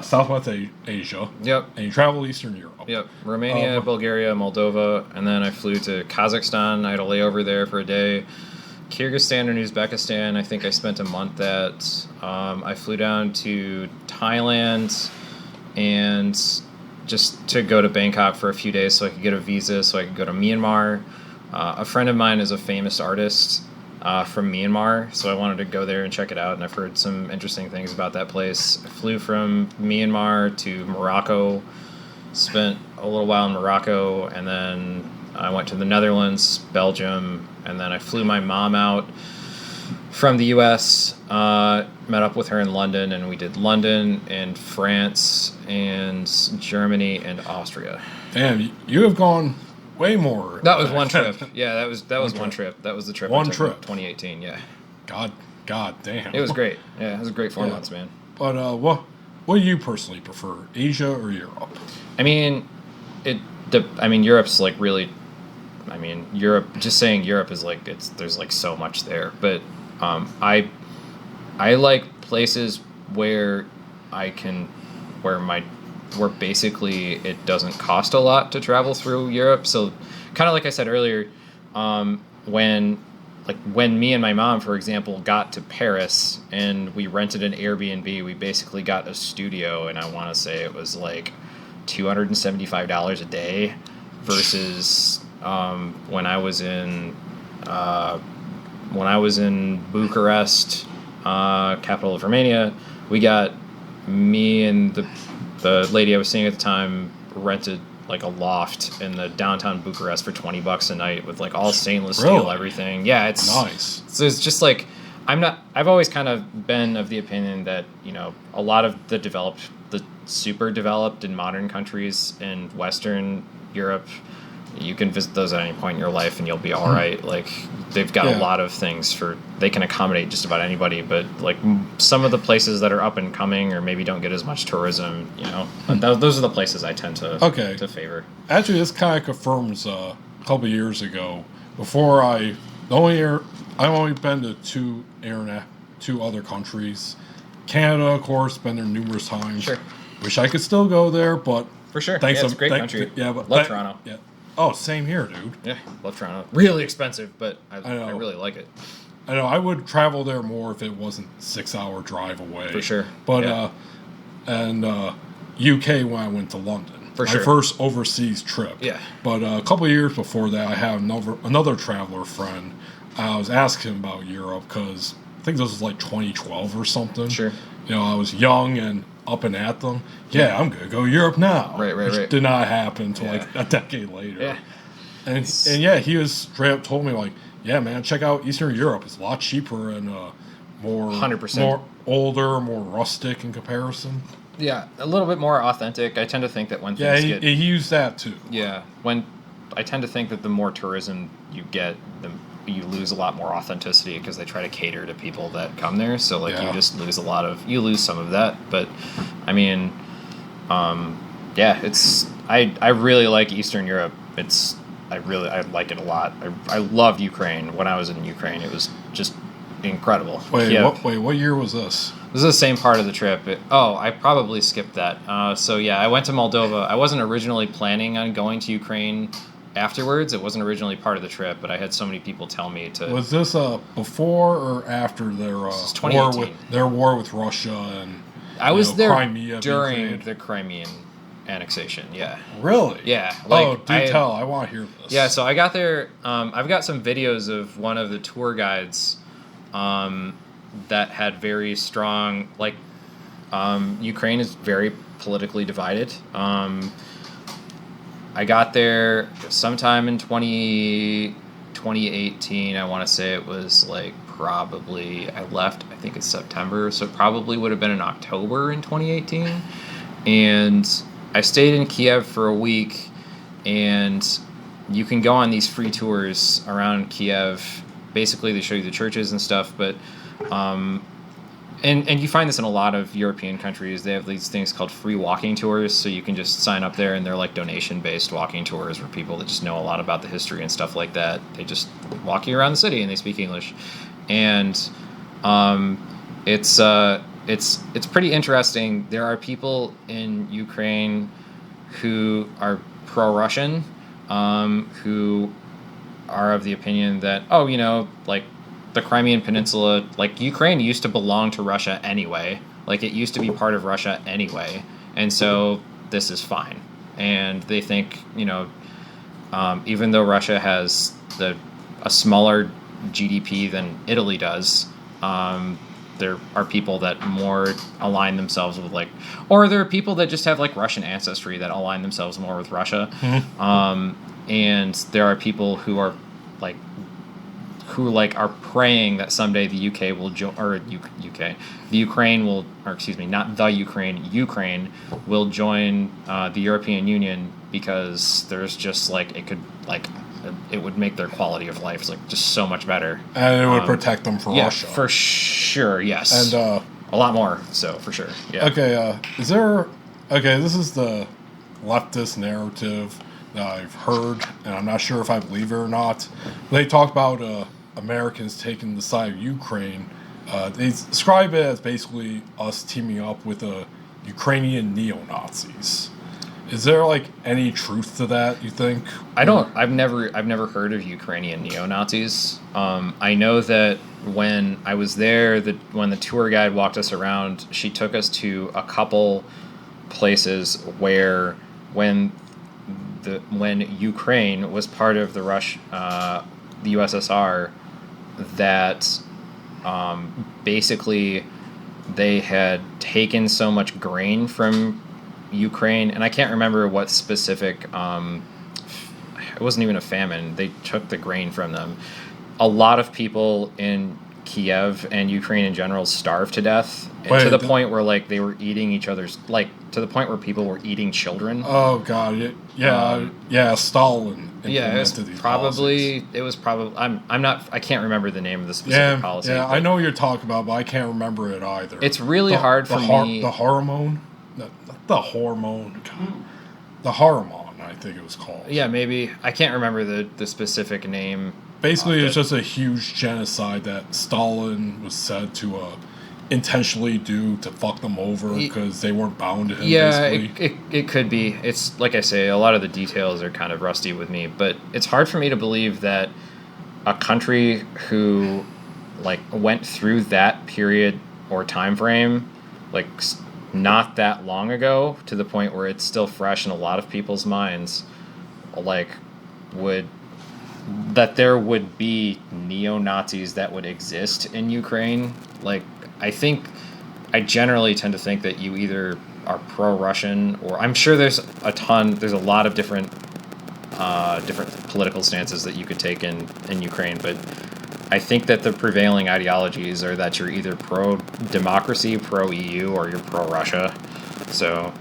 Southwest Asia. Yep. And you traveled Eastern Europe. Yep. Romania, Bulgaria, Moldova, and then I flew to Kazakhstan. I had a layover there for a day. Kyrgyzstan and Uzbekistan, I think I spent a month at. I flew down to Thailand and just to go to Bangkok for a few days so I could get a visa so I could go to Myanmar. A friend of mine is a famous artist from Myanmar, so I wanted to go there and check it out, and I've heard some interesting things about that place. I flew from Myanmar to Morocco, spent a little while in Morocco, and then I went to the Netherlands, Belgium, and then I flew my mom out from the U.S., met up with her in London, and we did London and France and Germany and Austria. Damn, you have gone way more. That was one trip. Yeah, that was one trip. That was the trip. One I took trip. in 2018. Yeah. God damn. It was great. Yeah, it was a great 4 months, man. But what do you personally prefer, Asia or Europe? I mean, Europe's like really. I mean, Europe. Just saying Europe is like there's like so much there, but I like places where where basically it doesn't cost a lot to travel through Europe. So kind of like I said earlier, when me and my mom, for example, got to Paris and we rented an Airbnb, we basically got a studio, and I want to say it was like $275 a day versus when I was in Bucharest, capital of Romania, me and the lady I was seeing at the time rented like a loft in the downtown Bucharest for $20 a night with like all stainless steel everything. Yeah, it's nice. So it's just like I've always kind of been of the opinion that, a lot of the super developed and modern countries in Western Europe, you can visit those at any point in your life and you'll be all right. Like they've got a lot of things they can accommodate just about anybody, but like some of the places that are up and coming or maybe don't get as much tourism, those are the places I tend to favor. Actually, this kind of confirms a couple of years ago. I've only been to two other countries. Canada, of course, been there numerous times. Sure. Wish I could still go there, but for sure. Thanks, it's a great country. Yeah, but love Toronto. Yeah. Oh, same here, dude. Yeah, love Toronto. Really expensive, but I really like it. I know. I would travel there more if it wasn't 6-hour drive away. For sure. But UK when I went to London. For sure. My first overseas trip. Yeah. But a couple of years before that, I had another traveler friend. I was asking him about Europe because I think this was like 2012 or something. Sure. I was young and up and at them. Yeah, I'm gonna go Europe now. Right. Which did not happen until like a decade later. Yeah. And he was straight up told me like, yeah, man, check out Eastern Europe. It's a lot cheaper and more 100%. more older, more rustic in comparison. Yeah, a little bit more authentic. I tend to think that when things get... he used that too. Yeah, I tend to think that the more tourism you get, you lose a lot more authenticity because they try to cater to people that come there. So you just lose lose some of that. But I mean, I really like Eastern Europe. I like it a lot. I loved Ukraine. When I was in Ukraine, it was just incredible. What year was this? This is the same part of the trip. I probably skipped that. I went to Moldova. I wasn't originally planning on going to Ukraine afterwards. It wasn't originally part of the trip, but I had so many people tell me to... Was this before or after their war with Russia and I was there Crimea during the Crimean annexation, yeah. Really? Yeah. Tell. I want to hear this. Yeah, so I got there. I've got some videos of one of the tour guides that had very strong... Ukraine is very politically divided. I got there sometime in 2012 2018, I want to say it was like probably, I left, I think it's September, so it probably would have been in October in 2018. And I stayed in Kiev for a week, and you can go on these free tours around Kiev. Basically, they show you the churches and stuff, but and you find this in a lot of European countries. They have these things called free walking tours, so you can just sign up there, and they're like donation-based walking tours where people that just know a lot about the history and stuff like that, they just walk you around the city and they speak English. And it's pretty interesting. There are people in Ukraine who are pro-Russian, who are of the opinion that, oh, you know, like, the Crimean Peninsula, like, Ukraine used to belong to Russia anyway. Like, it used to be part of Russia anyway. And so this is fine. And they think, you know, even though Russia has a smaller GDP than Italy does, there are people that more align themselves with, like, or there are people that just have, like, Russian ancestry that align themselves more with Russia. Mm-hmm. And there are people who are, like, are praying that someday the UK will the Ukraine will, or excuse me, not the Ukraine will join the European Union, because there's just, like, it would make their quality of life, like, just so much better, and it would protect them from Russia for sure. Yes, and a lot more so for sure. Yeah. Okay. This is the leftist narrative that I've heard, and I'm not sure if I believe it or not. They talk about Americans taking the side of Ukraine. They describe it as basically us teaming up with Ukrainian neo-Nazis. Is there, like, any truth to that, you think? I've never heard of Ukrainian neo-Nazis. I know that when I was there, when the tour guide walked us around, she took us to a couple places where when Ukraine was part of the the USSR, that basically they had taken so much grain from Ukraine, and I can't remember what specific, it wasn't even a famine, they took the grain from them. A lot of people in Kiev and Ukraine in general starved to death, to the point where, like, they were eating each other's, like, to the point where people were eating children. Oh God, Stalin. Yeah, it was probably. I can't remember the name of the specific policy. Yeah, I know what you're talking about, but I can't remember it either. It's really hard for me. The hormone, not the hormone, the hormone, I think it was called. Yeah, maybe I can't remember the specific name. Basically, it's just a huge genocide that Stalin was said to intentionally do to fuck them over because they weren't bound to him. Yeah, it could be. It's like I say, a lot of the details are kind of rusty with me, but it's hard for me to believe that a country who, like, went through that period or time frame, like, not that long ago, to the point where it's still fresh in a lot of people's minds, like, that there would be neo-Nazis that would exist in Ukraine. Like, I generally tend to think that you either are pro-Russian, or I'm sure there's a lot of different political stances that you could take in Ukraine, but I think that the prevailing ideologies are that you're either pro-democracy, pro-EU, or you're pro-Russia. So,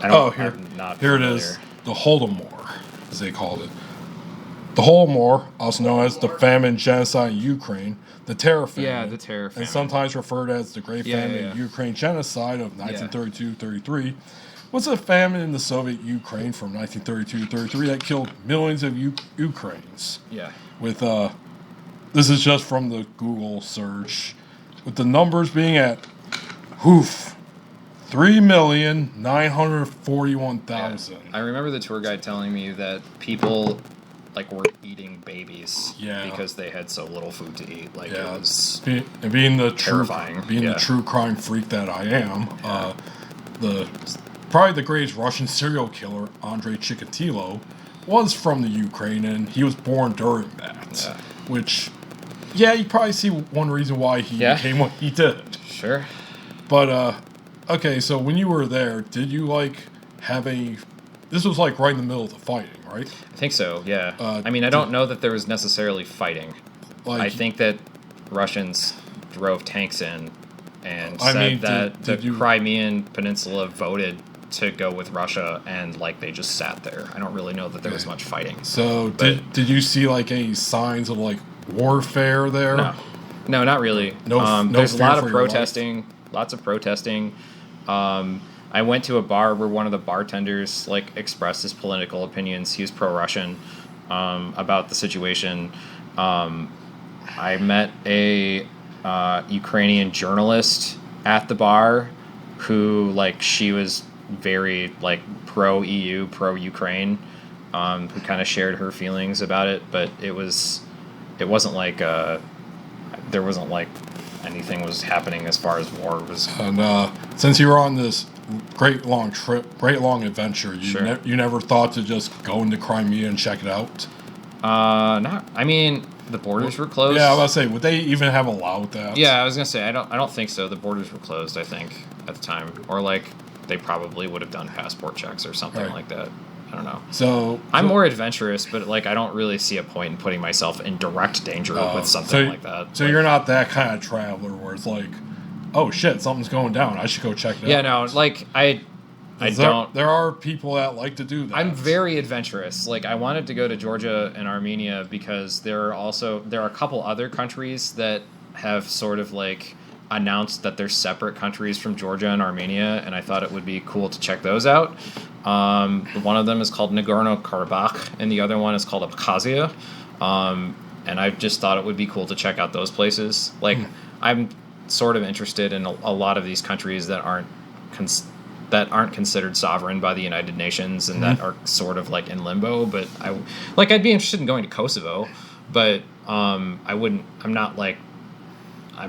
here it is, the Holodomor, as they called it. The Holodomor, also known as the famine genocide in Ukraine, the terror famine. Yeah, the terror famine. And sometimes referred as the Great Famine Ukraine Genocide of 1932-33, was a famine in the Soviet Ukraine from 1932-33 that killed millions of Ukrainians. Yeah. With, this is just from the Google search, with the numbers being at, 3,941,000. Yeah. I remember the tour guide telling me that people, like, were eating babies because they had so little food to eat. Like, it was being the terrifying. The true crime freak that I am, probably the greatest Russian serial killer, Andrei Chikatilo, was from the Ukraine, and he was born during that. Yeah. Which, you probably see one reason why he became what he did. Sure. But, okay, so when you were there, did you, like, have any this was like right in the middle of the fighting, right? I think so, yeah. I mean, I don't know that there was necessarily fighting. I think that Russians drove tanks in and said that the Crimean Peninsula voted to go with Russia, and like they just sat there. I don't really know that there was much fighting. So did you see like any signs of like warfare there? No, not really. No, there's a lot of protesting. Lots of protesting. I went to a bar where one of the bartenders like expressed his political opinions. He was pro-Russian about the situation. I met a Ukrainian journalist at the bar who like she was very like pro-EU, pro-Ukraine, who kind of shared her feelings about it, but it wasn't like there wasn't like anything was happening as far as war was. And since you were on this great long adventure, you never thought to just go into Crimea and check it out? I mean, the borders were closed. Yeah, I was gonna say, would they even have allowed that? Yeah, I was gonna say, I don't think so. The borders were closed, I think, at the time, or like they probably would have done passport checks or something like that. I don't know. So I'm more adventurous, but like I don't really see a point in putting myself in direct danger with something like that. So you're not that kind of traveler where it's like, oh shit, something's going down, I should go check it out. Yeah, no, like I don't. There are people that like to do that. I'm very adventurous. Like I wanted to go to Georgia and Armenia because there are a couple other countries that have sort of like announced that they're separate countries from Georgia and Armenia, and I thought it would be cool to check those out. One of them is called Nagorno-Karabakh, and the other one is called Abkhazia. And I just thought it would be cool to check out those places. Like, I'm sort of interested in a lot of these countries that aren't considered sovereign by the United Nations and that are sort of like in limbo. But I'd be interested in going to Kosovo, but I'm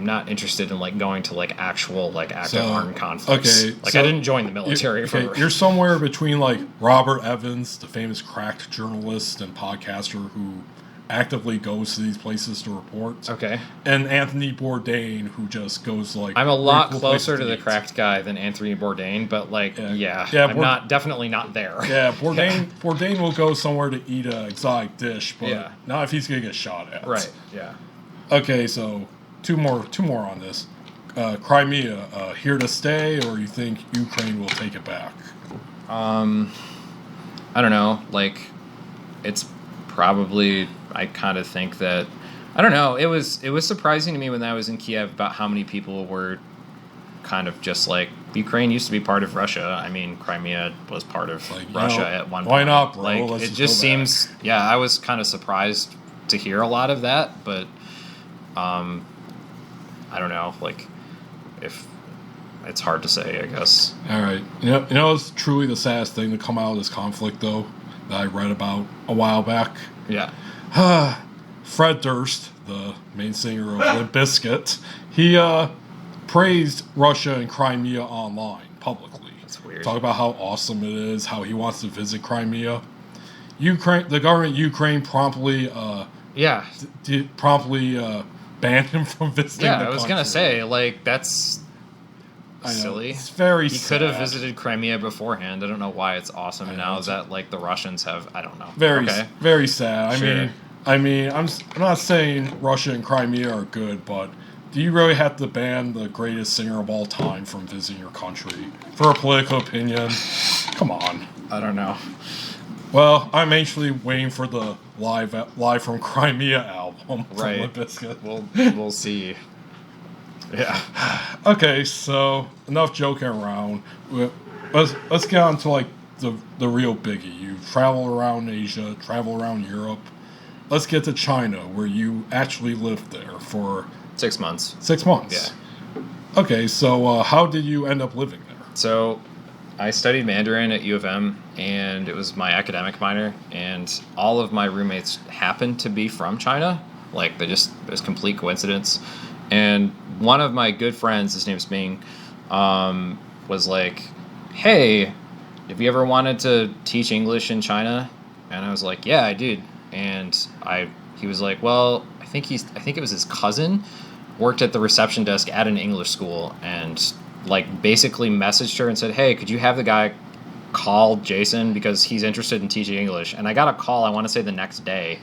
not interested in like going to like actual like active armed conflicts. Okay, I didn't join the military You're somewhere between like Robert Evans, the famous cracked journalist and podcaster who actively goes to these places to report. Okay. And Anthony Bourdain, who just goes like. I'm a lot closer to the cracked guy than Anthony Bourdain, but like I'm definitely not there. Yeah, Bourdain will go somewhere to eat an exotic dish, but not if he's gonna get shot at. Right. Yeah. Okay, so. Two more on this. Crimea, here to stay, or you think Ukraine will take it back? I don't know. Like, it's probably. I kind of think that. I don't know. It was surprising to me when I was in Kiev about how many people were kind of just like Ukraine used to be part of Russia. I mean, Crimea was part of Russia at one point. Why not, bro? Like, it just seems. Yeah, I was kind of surprised to hear a lot of that, but. I don't know, like, if it's hard to say, I guess. All right. You know, it's truly the saddest thing to come out of this conflict, though, that I read about a while back. Yeah. Fred Durst, the main singer of Limp Bizkit, he praised Russia and Crimea online, publicly. That's weird. Talk about how awesome it is, how he wants to visit Crimea. The government of Ukraine promptly banned him from visiting the country. Yeah, I was going to say, like, that's silly. It's very sad. He could have visited Crimea beforehand. I don't know why it's awesome now that, like, the Russians have, I don't know. Very sad. I mean, I'm not saying Russia and Crimea are good, but do you really have to ban the greatest singer of all time from visiting your country for a political opinion? Come on. I don't know. Well, I'm actually waiting for the live from Crimea album from right. Limp Bizkit. We'll see. Yeah. Okay, so enough joking around. Let's get on to like the real biggie. You travel around Asia, travel around Europe. Let's get to China, where you actually lived there for 6 months. 6 months. Yeah. Okay, so how did you end up living there? So I studied Mandarin at U of M, and it was my academic minor, and all of my roommates happened to be from China. Like, it was complete coincidence. And one of my good friends, his name's Ming, was like, hey, have you ever wanted to teach English in China? And I was like, yeah, I did. And he was like, well, I think it was his cousin worked at the reception desk at an English school, and like basically messaged her and said, hey, could you have the guy call Jason because he's interested in teaching English. And I got a call, I want to say the next day,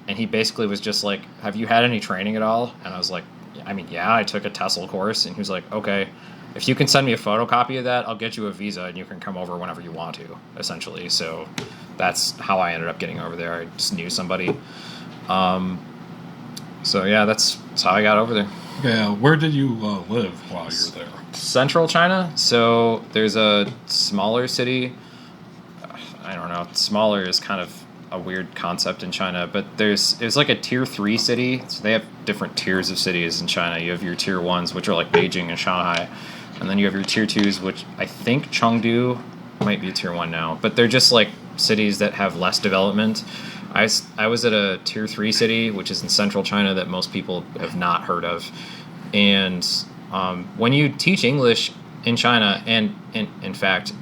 and he basically was just like, have you had any training at all? And I was like, I mean, yeah, I took a TESOL course. And he was like, okay, if you can send me a photocopy of that, I'll get you a visa and you can come over whenever you want to, essentially. So that's how I ended up getting over there. I just knew somebody. So yeah, that's how I got over there. Okay, where did you live while you were there? Central China. So there's a smaller city. I don't know. Smaller is kind of a weird concept in China, but it's like a tier 3 city. So they have different tiers of cities in China. You have your tier 1s, which are like Beijing and Shanghai, and then you have your tier 2s, which I think Chengdu might be a tier 1 now, but they're just like cities that have less development. I was at a tier 3 city, which is in central China, that most people have not heard of. And when you teach English in China, and in fact,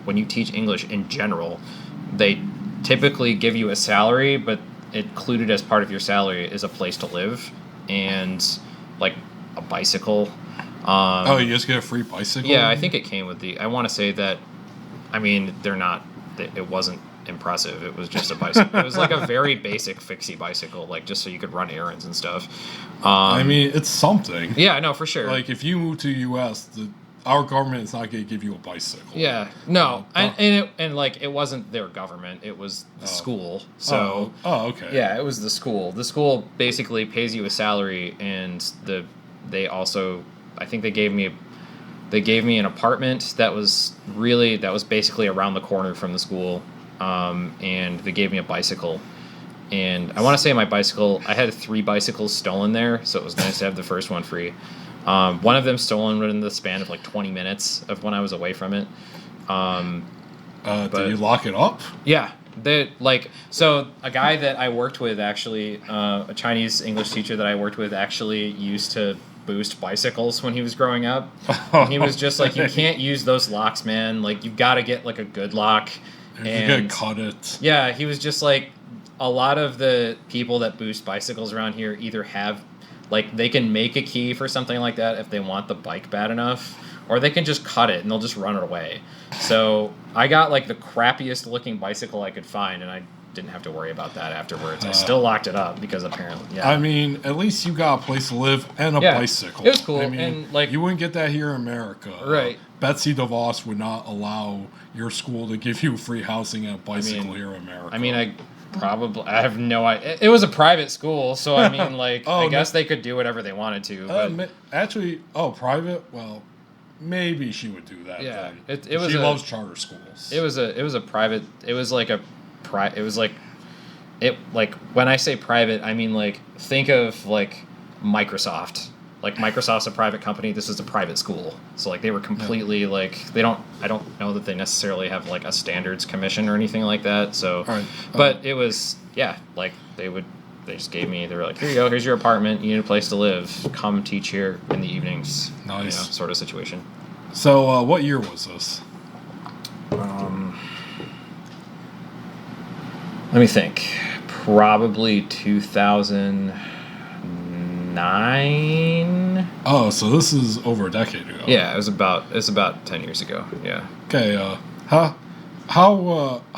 when you teach English in general, they typically give you a salary, but included as part of your salary is a place to live and like a bicycle. You just get a free bicycle? Yeah, I think it came with I want to say that, I mean, it wasn't impressive. It was just a bicycle. It was like a very basic fixie bicycle, like just so you could run errands and stuff. I mean, it's something. Yeah, no, for sure. Like if you move to the U.S., our government is not going to give you a bicycle. Yeah, no, and like it wasn't their government; it was the school. So, okay. Yeah, it was the school. The school basically pays you a salary, and they also, I think they gave me an apartment that was basically around the corner from the school. And they gave me a bicycle, and I want to say my bicycle, I had 3 bicycles stolen there, so it was nice to have the first one free. One of them stolen within the span of like 20 minutes of when I was away from it. Did you lock it up? Yeah. So a guy that I worked with, actually, a Chinese English teacher that I worked with, actually used to boost bicycles when he was growing up. And he was just like, you can't use those locks, man. Like, you've got to get like a good lock. And you gotta cut it. Yeah, he was just like, a lot of the people that boost bicycles around here either have, like, they can make a key for something like that if they want the bike bad enough, or they can just cut it and they'll just run it away. So I got like the crappiest looking bicycle I could find, and I didn't have to worry about that afterwards. I still locked it up because apparently, yeah. I mean, at least you got a place to live and a bicycle. It was cool. I mean, and like, you wouldn't get that here in America. Right. Betsy DeVos would not allow your school to give you free housing and a bicycle here in America. I mean, I have no idea. It was a private school, so I mean, like, I guess they could do whatever they wanted to. But actually, private? Well, maybe she would do that. Yeah, then. it was. She loves charter schools. It was a private. It was like when I say private, I mean like think of like Microsoft. Like Microsoft's a private company. This is a private school. So like they were completely like I don't know that they necessarily have like a standards commission or anything like that. So, but it was like they just gave me. They were like, here you go. Here's your apartment. You need a place to live. Come teach here in the evenings. Nice, sort of situation. So what year was this? Let me think. Probably 2009. Oh, so this is over a decade ago. Yeah, it's about 10 years ago. Yeah. Okay. How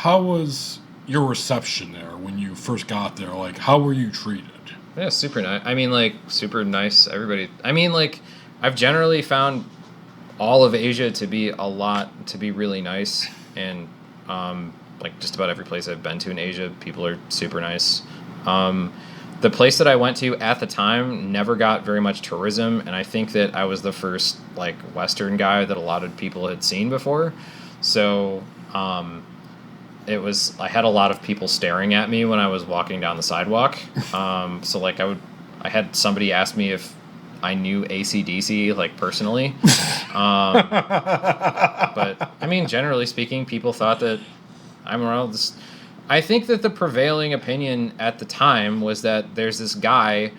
was your reception there when you first got there? Like, how were you treated? Yeah, super nice. I mean, like, super nice. Everybody. I mean, like, I've generally found all of Asia to be really nice, and like just about every place I've been to in Asia, people are super nice. The place that I went to at the time never got very much tourism, and I think that I was the first like Western guy that a lot of people had seen before. So I had a lot of people staring at me when I was walking down the sidewalk. So like I had somebody ask me if I knew AC/DC like personally. But I mean, generally speaking, people thought that I think that the prevailing opinion at the time was that there's this guy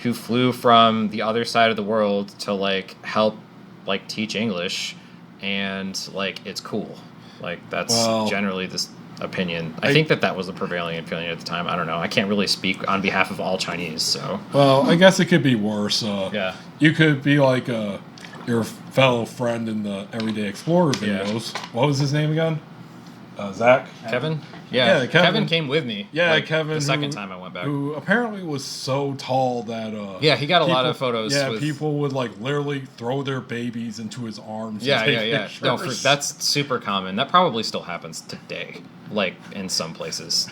who flew from the other side of the world to like help like teach English, and like it's cool. Like that's generally this opinion. I think that was the prevailing opinion at the time. I don't know. I can't really speak on behalf of all Chinese. So I guess it could be worse. Yeah, you could be like your fellow friend in the Everyday Explorer videos. Yeah. What was his name again? Zach. Kevin? Yeah, Yeah, Kevin came with me. Yeah, like, Kevin. The second time I went back. Who apparently was so tall that. Yeah, he got a lot of photos. Yeah, with, people would like literally throw their babies into his arms. Yeah. Pictures. No, that's super common. That probably still happens today, like in some places.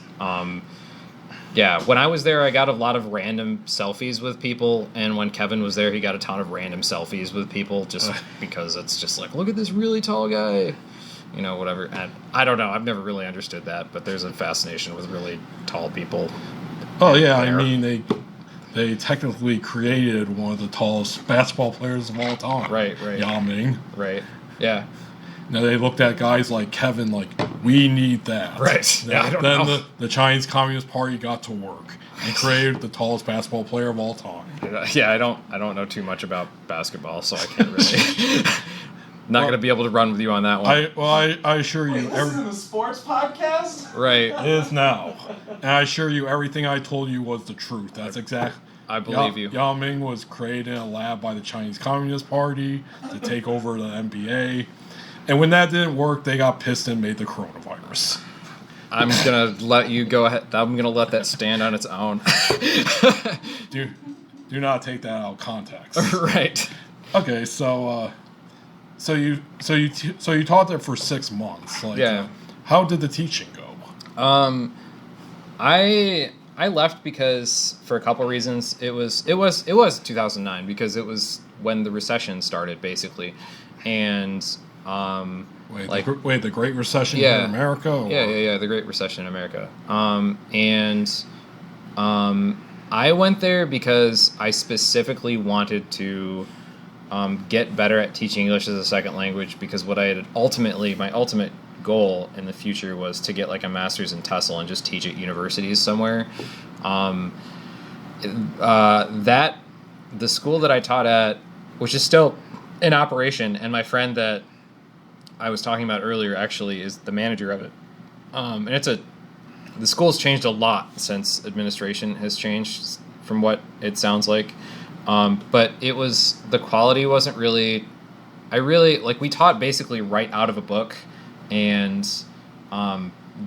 Yeah, when I was there, I got a lot of random selfies with people, and when Kevin was there, he got a ton of random selfies with people, just because it's just like, look at this really tall guy, you know, whatever. And I don't know, I've never really understood that, but there's a fascination with really tall people. Oh yeah, there. I mean they technically created one of the tallest basketball players of all time. Right. Yao Ming. Right. Yeah. Now they looked at guys like Kevin like, we need that. Right. Yeah, I don't then know. the Chinese Communist Party got to work and created the tallest basketball player of all time. Yeah, I don't know too much about basketball, so I can't really. Not going to be able to run with you on that one. I assure you. This isn't a sports podcast? Right. It is now. And I assure you, everything I told you was the truth. That's exact. I believe you. Yao Ming was created in a lab by the Chinese Communist Party to take over the NBA. And when that didn't work, they got pissed and made the coronavirus. I'm going to let you go ahead. I'm going to let that stand on its own. Do not take that out of context. Right. Okay, so you taught there for 6 months. Like, Yeah. How did the teaching go? I left because for a couple reasons. It was 2009 because it was when the recession started basically, and the Great Recession in America? Or? Yeah, the Great Recession in America. I went there because I specifically wanted to get better at teaching English as a second language, because what I had my ultimate goal in the future was to get like a master's in TESOL and just teach at universities somewhere. The school that I taught at, which is still in operation, and my friend that I was talking about earlier actually is the manager of it. And the school's changed a lot since administration has changed, from what it sounds like. But the quality wasn't really. We taught basically right out of a book, and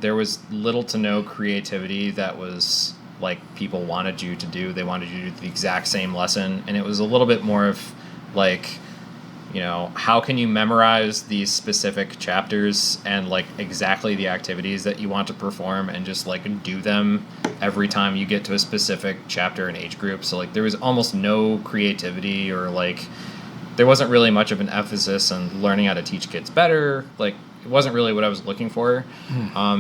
there was little to no creativity that was like people wanted you to do. They wanted you to do the exact same lesson, and it was a little bit more of like, you know, how can you memorize these specific chapters and like exactly the activities that you want to perform and just like do them every time you get to a specific chapter and age group. So like there was almost no creativity, or like there wasn't really much of an emphasis on learning how to teach kids better. Like it wasn't really what I was looking for.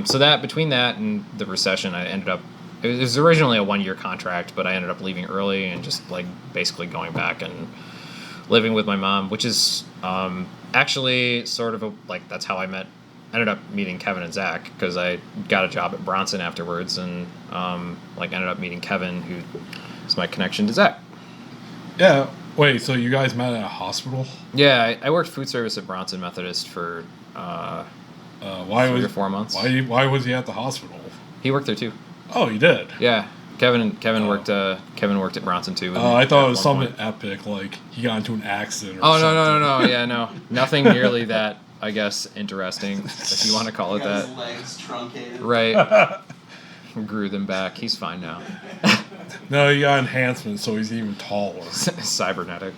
So that between that and the recession, I ended up, it was originally a 1-year contract, but I ended up leaving early and just like basically going back and living with my mom, which is actually sort of that's how I ended up meeting Kevin and Zach, because I got a job at Bronson afterwards, and ended up meeting Kevin, who is my connection to Zach. Yeah. Wait, so you guys met at a hospital? Yeah, I worked food service at Bronson Methodist for 3 or 4 months. Why was he at the hospital? He worked there too. Oh, he did? Yeah. Kevin worked at Bronson too. I thought it was something epic, like he got into an accident or something. No. Yeah, no. Nothing nearly that, I guess, interesting, if you want to call it that. His legs truncated. Right. Grew them back. He's fine now. No, he got enhancements, so he's even taller. Cybernetic.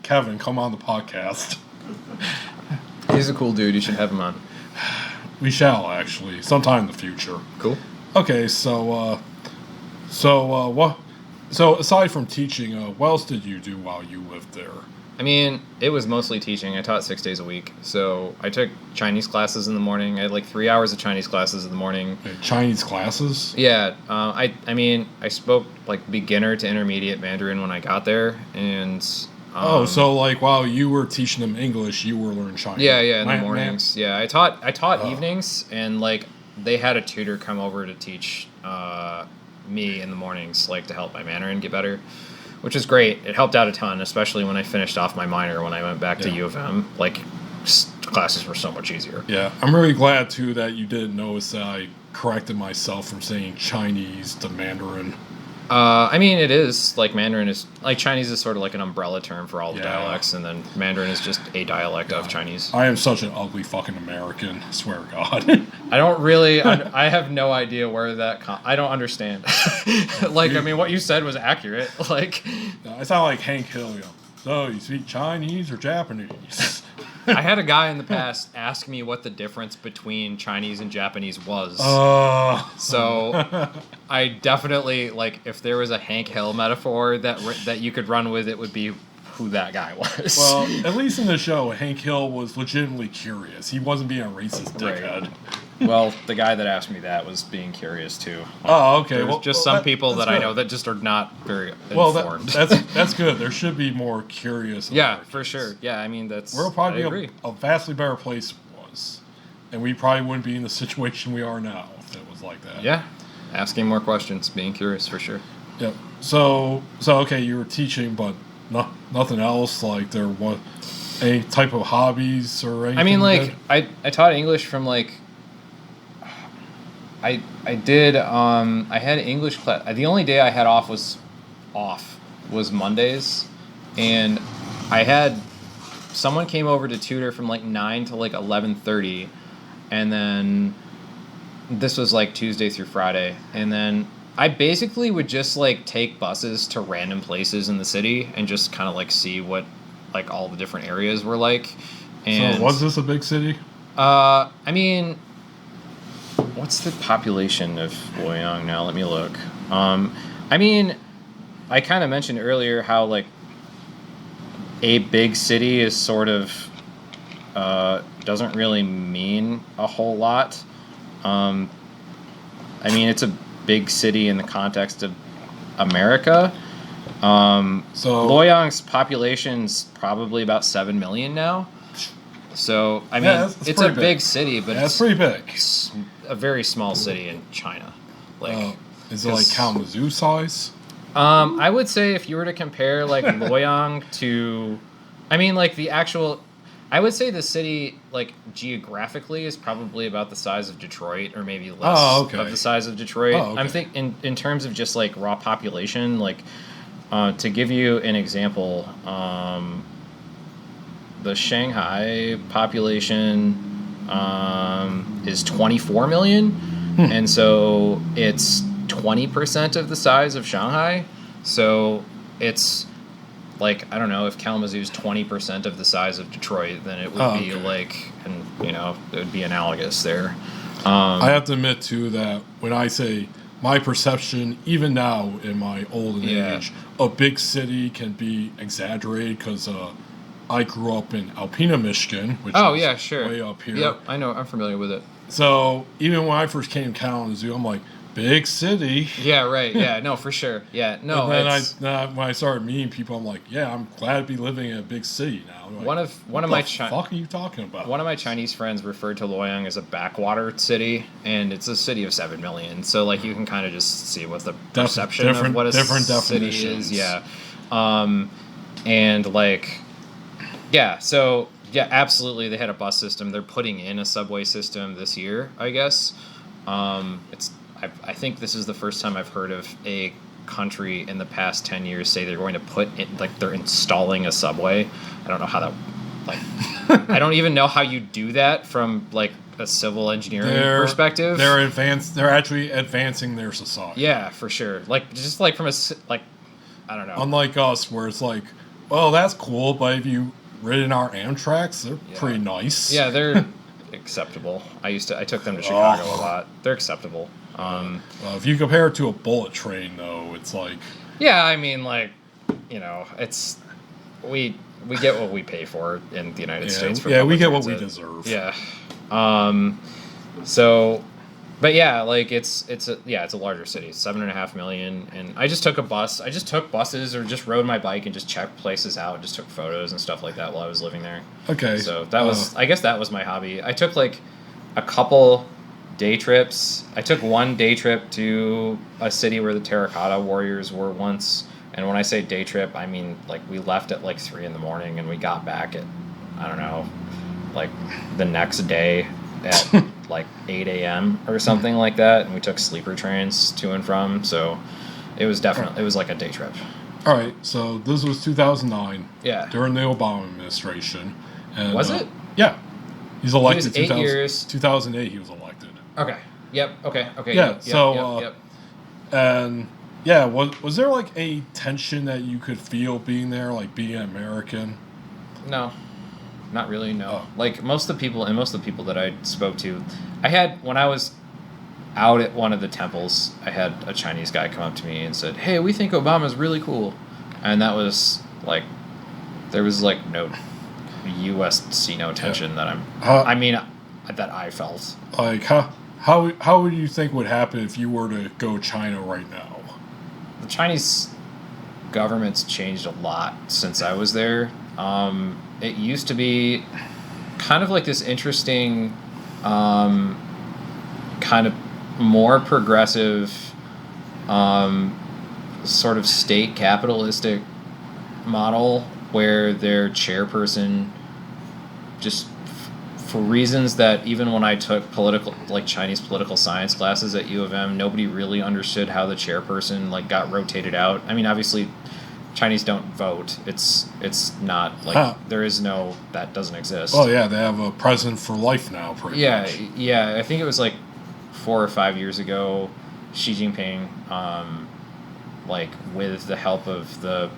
Kevin, come on the podcast. He's a cool dude. You should have him on. We shall, actually, sometime in the future. Cool. Okay, so aside from teaching, what else did you do while you lived there? I mean, it was mostly teaching. I taught 6 days a week. So I took Chinese classes in the morning. I had like 3 hours of Chinese classes in the morning. Chinese classes? Yeah. I spoke like beginner to intermediate Mandarin when I got there. And so like while you were teaching them English, you were learning Chinese? Yeah, in the mornings. Yeah, I taught evenings, and like they had a tutor come over to teach me in the mornings, like to help my Mandarin get better, which is great. It helped out a ton, especially when I finished off my minor when I went back to U of M. Like classes were so much easier. Yeah, I'm really glad too that you didn't notice that I corrected myself from saying Chinese to Mandarin. I mean, it is like Mandarin is like Chinese is sort of like an umbrella term for all the dialects, and then Mandarin is just a dialect of Chinese. I am such an ugly fucking American. I swear to God. I don't really. I have no idea where that. I don't understand. Like, I mean, what you said was accurate. Like, I sound like Hank Hill. You know, so you speak Chinese or Japanese? I had a guy in the past ask me what the difference between Chinese and Japanese was. So I definitely, like, if there was a Hank Hill metaphor that you could run with, it would be who that guy was. Well, at least in the show, Hank Hill was legitimately curious. He wasn't being a racist dickhead. Right. Well, the guy that asked me that was being curious too. Oh, okay. There's just some people that good. I know that just are not very well, informed. that's good. There should be more curious. Yeah, Americans. for sure. Yeah, I mean We're probably I agree. a vastly better place it was, and we probably wouldn't be in the situation we are now if it was like that. Yeah, asking more questions, being curious for sure. Yep. So okay, you were teaching, but nothing else. Like there was any type of hobbies or anything. I mean, like I taught English from like. I did. I had English class. The only day I had off was Mondays, and I had someone came over to tutor from like 9 to like 11:30, and then this was like Tuesday through Friday, and then I basically would just like take buses to random places in the city and just kind of like see what like all the different areas were like. And so was this a big city? I mean. What's the population of Luoyang now? Let me look. I mean, I kind of mentioned earlier how like a big city is sort of doesn't really mean a whole lot. I mean, it's a big city in the context of America. So Luoyang's population's probably about 7 million now. So I mean, it's a big city, but it's pretty big. It's a very small city in China. Like, is it like Kalamazoo size? I would say if you were to compare like Luoyang to, I mean, like the actual, I would say the city like geographically is probably about the size of Detroit or maybe less of the size of Detroit. Oh, okay. I'm thinking in terms of just like raw population, like to give you an example. The Shanghai population is 24 million, and so it's 20% of the size of Shanghai. So it's like, I don't know, if Kalamazoo is 20% of the size of Detroit, then it would be like, and you know, it would be analogous there. I have to admit too that when I say my perception, even now in my old age, a big city can be exaggerated because I grew up in Alpena, Michigan, which is way up here. Yep, I know. I'm familiar with it. So even when I first came to Kalamazoo, I'm like, big city. Yeah, right. Yeah, no, for sure. Yeah, no. And then when I started meeting people, I'm like, yeah, I'm glad to be living in a big city now. Like, one of my fuck are you talking about? One of my Chinese friends referred to Luoyang as a backwater city, and it's a city of 7 million. So like you can kind of just see what the perception of what a city is. Yeah, and like. Yeah, so, yeah, absolutely, they had a bus system. They're putting in a subway system this year, I guess. I think this is the first time I've heard of a country in the past 10 years say they're going to put in, like, they're installing a subway. I don't know how that, like, I don't even know how you do that from, like, a civil engineering perspective. They're actually advancing their society. Yeah, for sure. Like, just, like, from a, like, I don't know. Unlike us, where it's like, well, that's cool, but if you ridden our Amtraks, they're pretty nice. Yeah, they're acceptable. I took them to Chicago a lot. They're acceptable. If you compare it to a bullet train, though, it's like... Yeah, I mean, like, you know, it's... We get what we pay for in the United States. For we get transit. what we deserve. Yeah. So... But yeah, like it's a larger city, 7.5 million, and I just took a bus. I just took buses or just rode my bike and just checked places out, just took photos and stuff like that while I was living there. Okay. So that was, I guess that was my hobby. I took like a couple day trips. I took one day trip to a city where the Terracotta Warriors were once, and when I say day trip, I mean like we left at like 3 a.m. and we got back at, I don't know, like the next day at like 8 a.m. or something like that, and we took sleeper trains to and from. So It was definitely, it was like a day trip. All right, so this was 2009. Yeah. During the Obama administration. And, Was it? Yeah. He's elected. He was 8 years. 2008 he was elected. Okay. Yep. Okay. Yeah, Yep, so, yep. And yeah, was there like a tension that you could feel being there, like being an American? No, not really. No. Oh. Like most of the people that I spoke to, when I was out at one of the temples, I had a Chinese guy come up to me and said, "Hey, we think Obama's really cool," and that was like, there was like no no tension that that I felt. Like how would you think would happen if you were to go China right now? The Chinese government's changed a lot since I was there. It used to be kind of like this interesting, kind of more progressive, sort of state capitalistic model where their chairperson just for reasons that even when I took Chinese political science classes at U of M, nobody really understood how the chairperson got rotated out. I mean, obviously, Chinese don't vote. It's not there is no, that doesn't exist. Oh yeah, they have a president for life now, pretty much. Yeah. I think it was 4 or 5 years ago, Xi Jinping, with the help of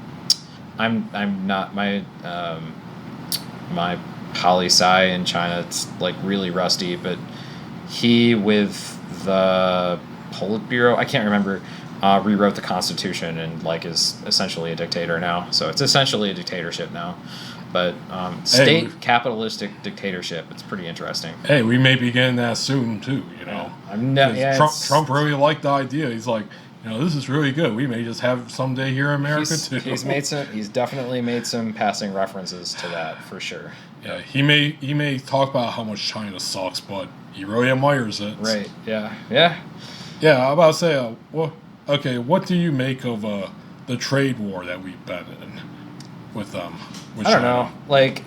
I'm not my poli-sci in China, it's really rusty, but he with the Politburo, I can't remember, rewrote the constitution and is essentially a dictator now. So it's essentially a dictatorship now, but state capitalistic dictatorship. It's pretty interesting. Hey, we may be getting that soon too. Trump really liked the idea. He's like, this is really good. We may just have it someday here in America too. He's definitely made some passing references to that for sure. Yeah, he may talk about how much China sucks, but he really admires it. Right. Yeah. Yeah, I'm about to say, what do you make of the trade war that we've been in with them? I don't know.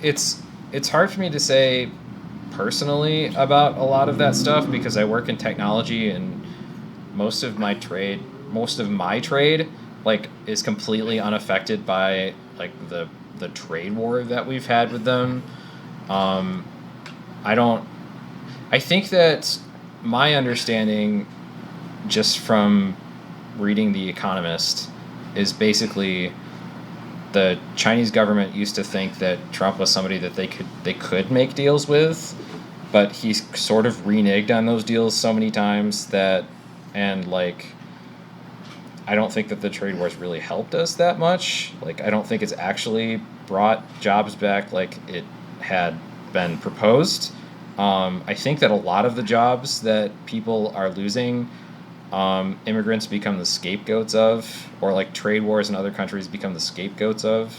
It's hard for me to say personally about a lot of that stuff because I work in technology and most of my trade is completely unaffected by the trade war that we've had with them. I think that my understanding just from reading The Economist is basically the Chinese government used to think that Trump was somebody that they could make deals with, but he's sort of reneged on those deals so many times I don't think that the trade wars really helped us that much. I don't think it's actually brought jobs back like it had been proposed. I think that a lot of the jobs that people are losing, immigrants become the scapegoats of, or trade wars in other countries become the scapegoats of,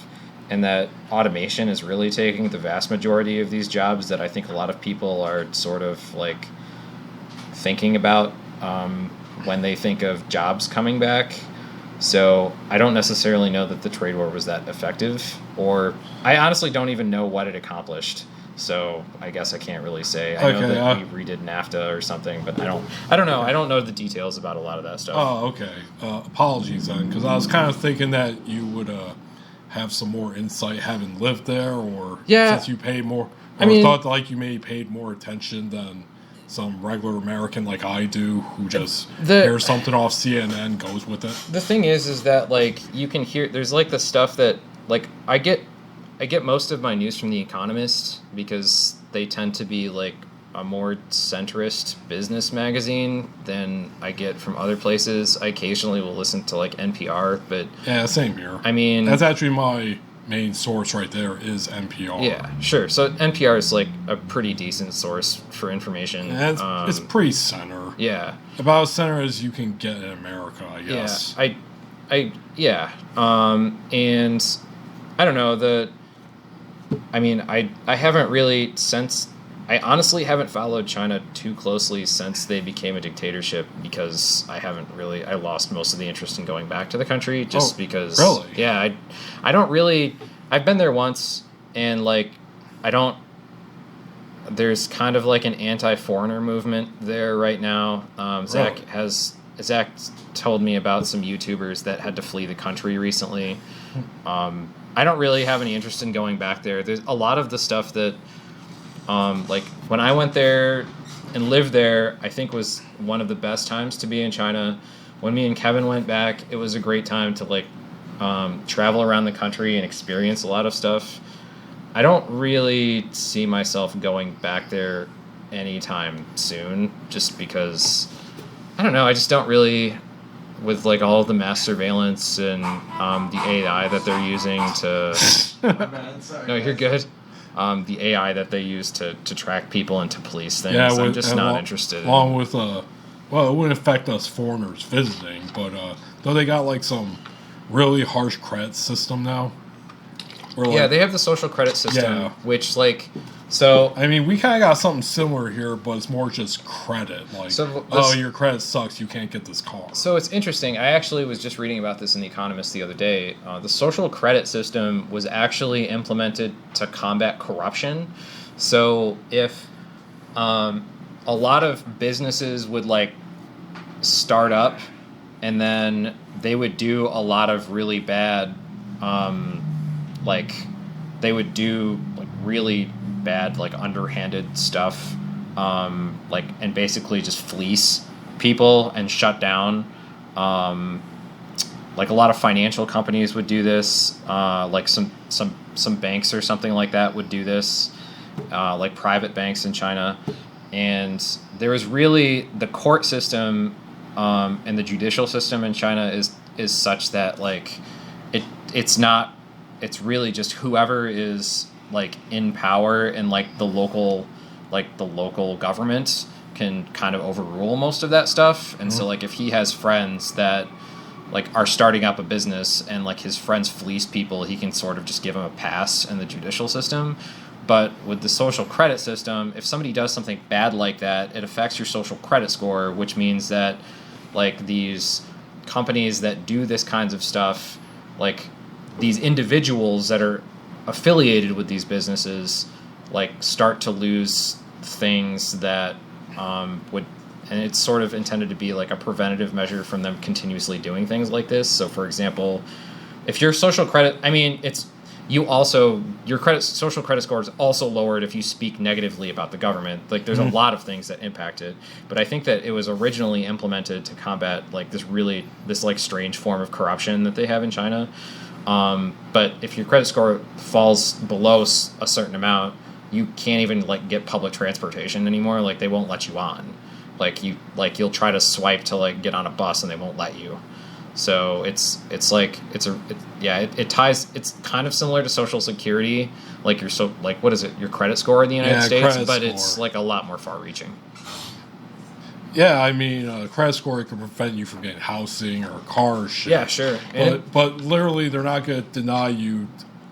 and that automation is really taking the vast majority of these jobs that I think a lot of people are sort of thinking about when they think of jobs coming back. So I don't necessarily know that the trade war was that effective, or I honestly don't even know what it accomplished. So I guess I can't really say. I know that we redid NAFTA or something, but I don't know. I don't know the details about a lot of that stuff. Oh, okay. Apologies then, because I was kind of thinking that you would have some more insight having lived there, or since you paid more. I thought you maybe paid more attention than some regular American like I do, who just hears something off CNN, goes with it. The thing is that you can hear there's the stuff that I get most of my news from The Economist because they tend to be a more centrist business magazine than I get from other places. I occasionally will listen to NPR, but yeah, same here. I mean, that's actually my main source right there is NPR. Yeah, sure. So NPR is a pretty decent source for information. Yeah, it's pretty center. Yeah, about as center as you can get in America, I guess. Yeah, and I don't know I haven't really I honestly haven't followed China too closely since they became a dictatorship because I lost most of the interest in going back to the country just because. Really? Yeah, I don't really. I've been there once and there's kind of an anti-foreigner movement there right now. Zach has Zach told me about some YouTubers that had to flee the country recently. I don't really have any interest in going back there. There's a lot of the stuff that, like when I went there and lived there, I think was one of the best times to be in China. When me and Kevin went back, it was a great time to like travel around the country and experience a lot of stuff. I don't really see myself going back there anytime soon, just because I don't know. I just don't really, with like all of the mass surveillance and the AI that they're using to. My bad, sorry. No, you're good. The AI that they use to track people and to police things. Yeah, I'm just not interested. Along with well, it wouldn't affect us foreigners visiting, but though they got like some really harsh credit system now. Or, like, yeah, they have the social credit system, Yeah. which like. So I mean, we kind of got something similar here, but it's more just credit. Like, So oh, this- your credit sucks, you can't get this car. So it's interesting. I actually was just reading about this in The Economist the other day. The social credit system was actually implemented to combat corruption. So if a lot of businesses would like start up and then they would do a lot of really bad, like they would do like really bad, like underhanded stuff, like and basically just fleece people and shut down. Like a lot of financial companies would do this. Like some banks or something like that would do this. Like private banks in China, and there was really the court system and the judicial system in China is such that like it's really just whoever is like in power and like the local government can kind of overrule most of that stuff. And so like if he has friends that like are starting up a business and like his friends fleece people, he can sort of just give them a pass in the judicial system. But with the social credit system, if somebody does something bad like that, it affects your social credit score, which means that like these companies that do this kinds of stuff, like these individuals that are affiliated with these businesses, like start to lose things that would, and it's sort of intended to be like a preventative measure from them continuously doing things like this. So for example, if your social credit, I mean, it's you also your social credit score is also lowered if you speak negatively about the government. Like there's a lot of things that impact it, but I think that it was originally implemented to combat like this like strange form of corruption that they have in China. But if your credit score falls below a certain amount, you can't even like get public transportation anymore. Like they won't let you on. You'll try to swipe to like get on a bus and they won't let you. So it ties. It's kind of similar to Social Security, like what is it? Your credit score in the United States, but it's like a lot more far-reaching. Yeah, I mean, credit score can prevent you from getting housing or car shit. Yeah, sure. But literally, they're not going to deny you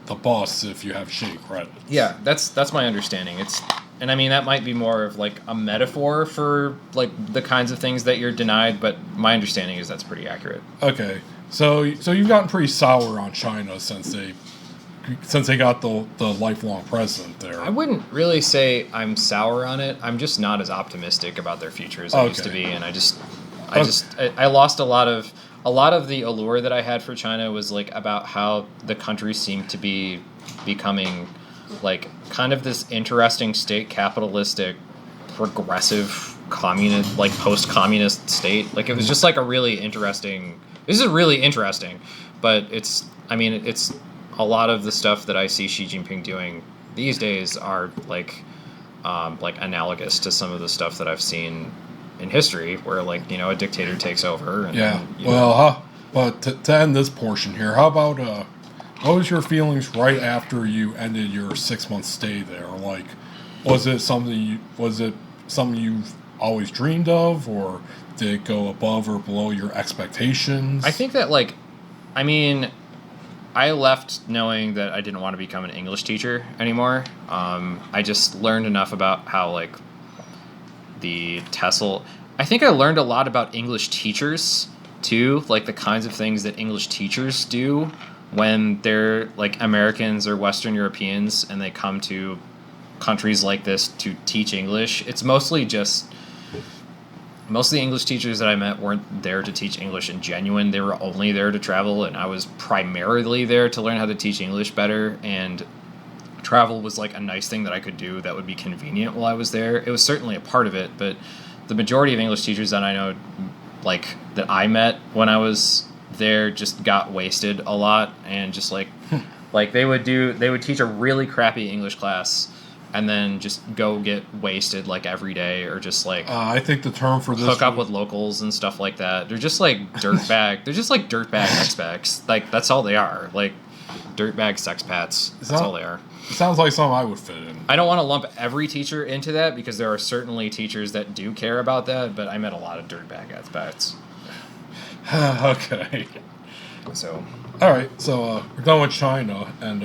the bus if you have shitty credit. Yeah, that's my understanding. And I mean that might be more of like a metaphor for like the kinds of things that you're denied, but my understanding is that's pretty accurate. Okay, so you've gotten pretty sour on China since they got the lifelong president there. I wouldn't really say I'm sour on it. I'm just not as optimistic about their future as I used to be, and I lost a lot of the allure that I had for China was like about how the country seemed to be becoming like kind of this interesting state capitalistic progressive communist like post-communist state. Like it was just like a really interesting but it's a lot of the stuff that I see Xi Jinping doing these days are like analogous to some of the stuff that I've seen in history where like, a dictator takes over. And, but to end this portion here, how about what was your feelings right after you ended your 6-month stay there? Like, was it something you've always dreamed of, or did it go above or below your expectations? I think that I left knowing that I didn't want to become an English teacher anymore. I just learned enough about how like the TESOL. I think I learned a lot about English teachers too, like the kinds of things that English teachers do when they're like Americans or Western Europeans and they come to countries like this to teach English. It's mostly just most of the English teachers that I met weren't there to teach English in genuine. They were only there to travel, and I was primarily there to learn how to teach English better. And travel was like a nice thing that I could do that would be convenient while I was there. It was certainly a part of it, but the majority of English teachers that I know, like that I met when I was there, just got wasted a lot, and just like they would teach a really crappy English class and then just go get wasted like every day, or just like I think the term for this hook up with locals and stuff like that. They're just like dirtbag. They're just like dirtbag expats. Like that's all they are. Like dirtbag sexpats. That's all they are. It sounds like something I would fit in. I don't want to lump every teacher into that, because there are certainly teachers that do care about that. But I met a lot of dirtbag expats. Okay. So. All right. So we're done with China, and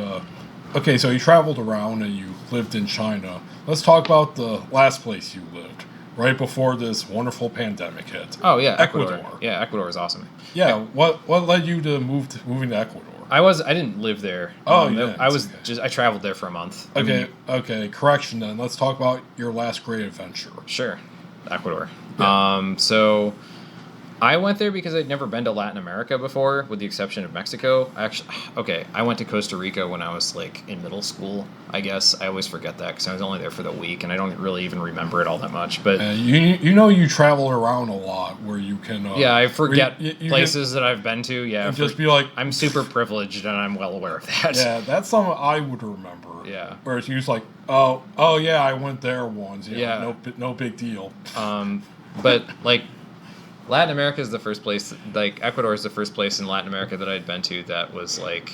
okay. So you traveled around and you lived in China. Let's talk about the last place you lived, right before this wonderful pandemic hit. Oh yeah, Ecuador. Yeah, Ecuador is awesome. Yeah. What led you to moving to Ecuador? I didn't live there. Oh yeah. I traveled there for a month. Okay. Okay. Correction then. Let's talk about your last great adventure. Sure. Ecuador. Yeah. So I went there because I'd never been to Latin America before, with the exception of Mexico. I went to Costa Rica when I was like in middle school, I guess. I always forget that because I was only there for the week, and I don't really even remember it all that much. But you travel around a lot where you can. Yeah, I forget you places that I've been to. Yeah, and just be like, I'm super privileged, and I'm well aware of that. Yeah, that's something I would remember. Yeah. Whereas you just like, oh yeah, I went there once. Yeah. No big deal. But like, Latin America is the first place. Like Ecuador is the first place in Latin America that I'd been to that was like,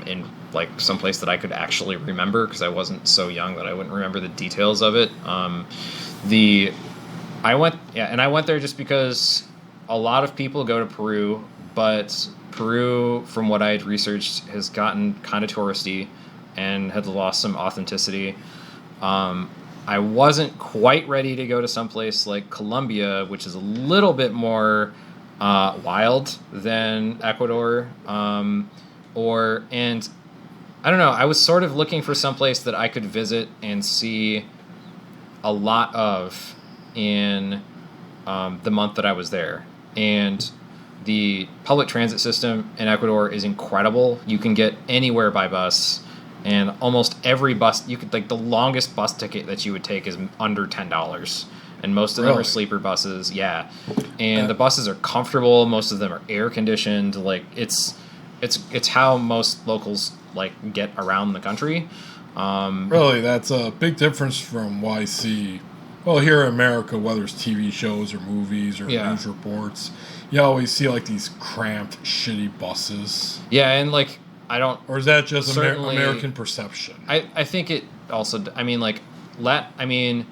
in like some place that I could actually remember, because I wasn't so young that I wouldn't remember the details of it. I went there just because a lot of people go to Peru, but Peru, from what I had researched, has gotten kind of touristy and had lost some authenticity. I wasn't quite ready to go to someplace like Colombia, which is a little bit more wild than Ecuador. And I don't know, I was sort of looking for someplace that I could visit and see a lot of in the month that I was there. And the public transit system in Ecuador is incredible. You can get anywhere by bus. And almost every bus, you could like the longest bus ticket that you would take is under $10, and most of them are sleeper buses. Yeah, and the buses are comfortable. Most of them are air conditioned. Like it's how most locals like get around the country. Really, that's a big difference from what I see. Well, here in America, whether it's TV shows or movies or news reports, you always see like these cramped, shitty buses. Yeah, and like. I don't. Or is that just American perception? I think it also. I mean, like, Latin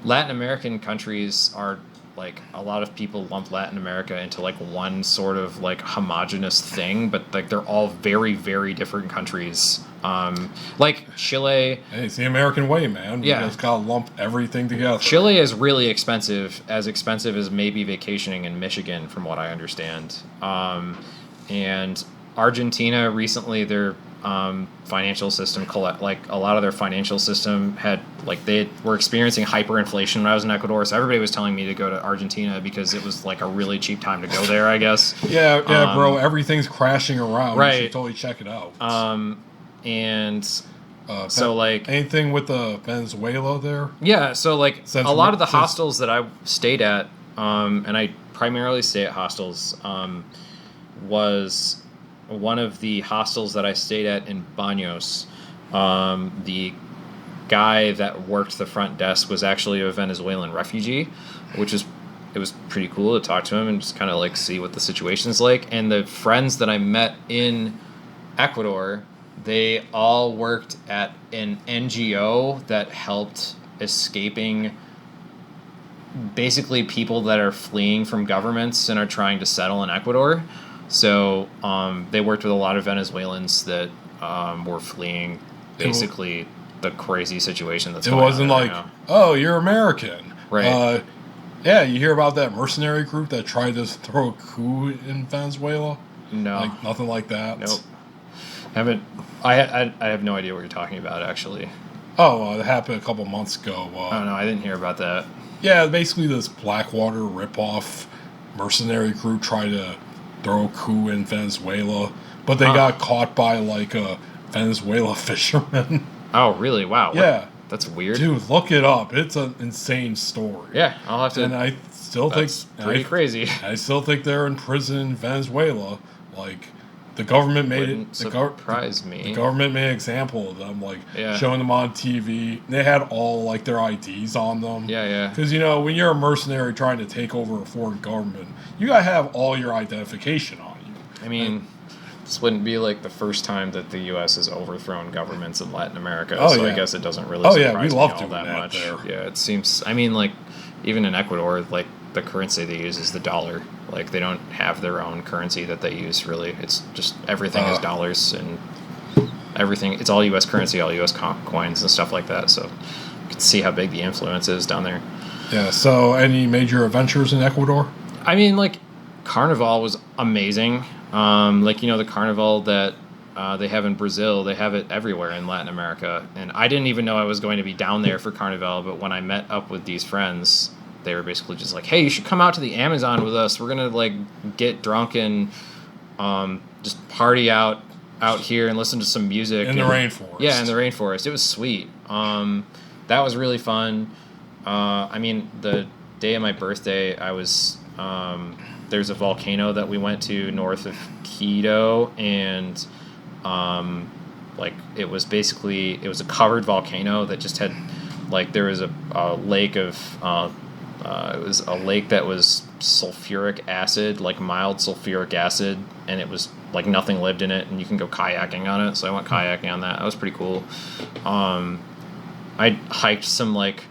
American countries are like a lot of people lump Latin America into like one sort of like homogenous thing, but like they're all very, very different countries. Like Chile. Hey, it's the American way, man. Yeah. You just gotta lump everything together. Chile is really expensive as maybe vacationing in Michigan, from what I understand. And Argentina recently, their financial system, like a lot of their financial system had, like they were experiencing hyperinflation when I was in Ecuador, so everybody was telling me to go to Argentina because it was like a really cheap time to go there, I guess. Yeah, bro, everything's crashing around. Right. You should totally check it out. So like anything with Venezuela there? Yeah, so like a lot of the hostels that I stayed at, and I primarily stay at hostels, was one of the hostels that I stayed at in Baños. The guy that worked the front desk was actually a Venezuelan refugee, it was pretty cool to talk to him and just kind of like see what the situation's like. And the friends that I met in Ecuador, they all worked at an NGO that helped escaping basically people that are fleeing from governments and are trying to settle in Ecuador. So they worked with a lot of Venezuelans that were fleeing basically the crazy situation that's going on. It wasn't like, oh, you're American. Right. Yeah, you hear about that mercenary group that tried to throw a coup in Venezuela? No. Like, nothing like that? Nope. I have no idea what you're talking about, actually. Oh, it happened a couple months ago. Oh, no, I didn't hear about that. Yeah, basically this Blackwater ripoff mercenary crew tried to throw a coup in Venezuela, but they got caught by like a Venezuela fisherman. Oh, really? Wow. Yeah. That's weird. Dude, look it up. It's an insane story. Yeah, I'll have to. And I still think pretty crazy. I still think they're in prison in Venezuela. Like the government made Wouldn't surprise me. The government made an example of them, like Yeah. showing them on TV. They had all like their IDs on them. Yeah. Because when you're a mercenary trying to take over a foreign government, you gotta have all your identification on you. I mean, this wouldn't be like the first time that the U.S. has overthrown governments in Latin America. Oh, so yeah. I guess it doesn't really Oh, surprise yeah, we me love all doing that that much. there. Yeah, it seems. I mean, like even in Ecuador, like the currency they use is the dollar. Like they don't have their own currency that they use. Really, it's just everything is dollars and everything. It's all U.S. currency, all U.S. coins and stuff like that. So you can see how big the influence is down there. Yeah. So, any major adventures in Ecuador? I mean, like Carnival was amazing. Like the Carnival that they have in Brazil, they have it everywhere in Latin America. And I didn't even know I was going to be down there for Carnival, but when I met up with these friends, they were basically just like, "Hey, you should come out to the Amazon with us. We're gonna like get drunk and just party out here and listen to some music In the rainforest. Yeah, in the rainforest. It was sweet. That was really fun. I mean, the day of my birthday, I was there's a volcano that we went to north of Quito, and like it was a covered volcano that just had like there was a lake of it was a lake that was sulfuric acid, like mild sulfuric acid, and it was like nothing lived in it, and you can go kayaking on it. So I went kayaking on that. That was pretty cool. I hiked some like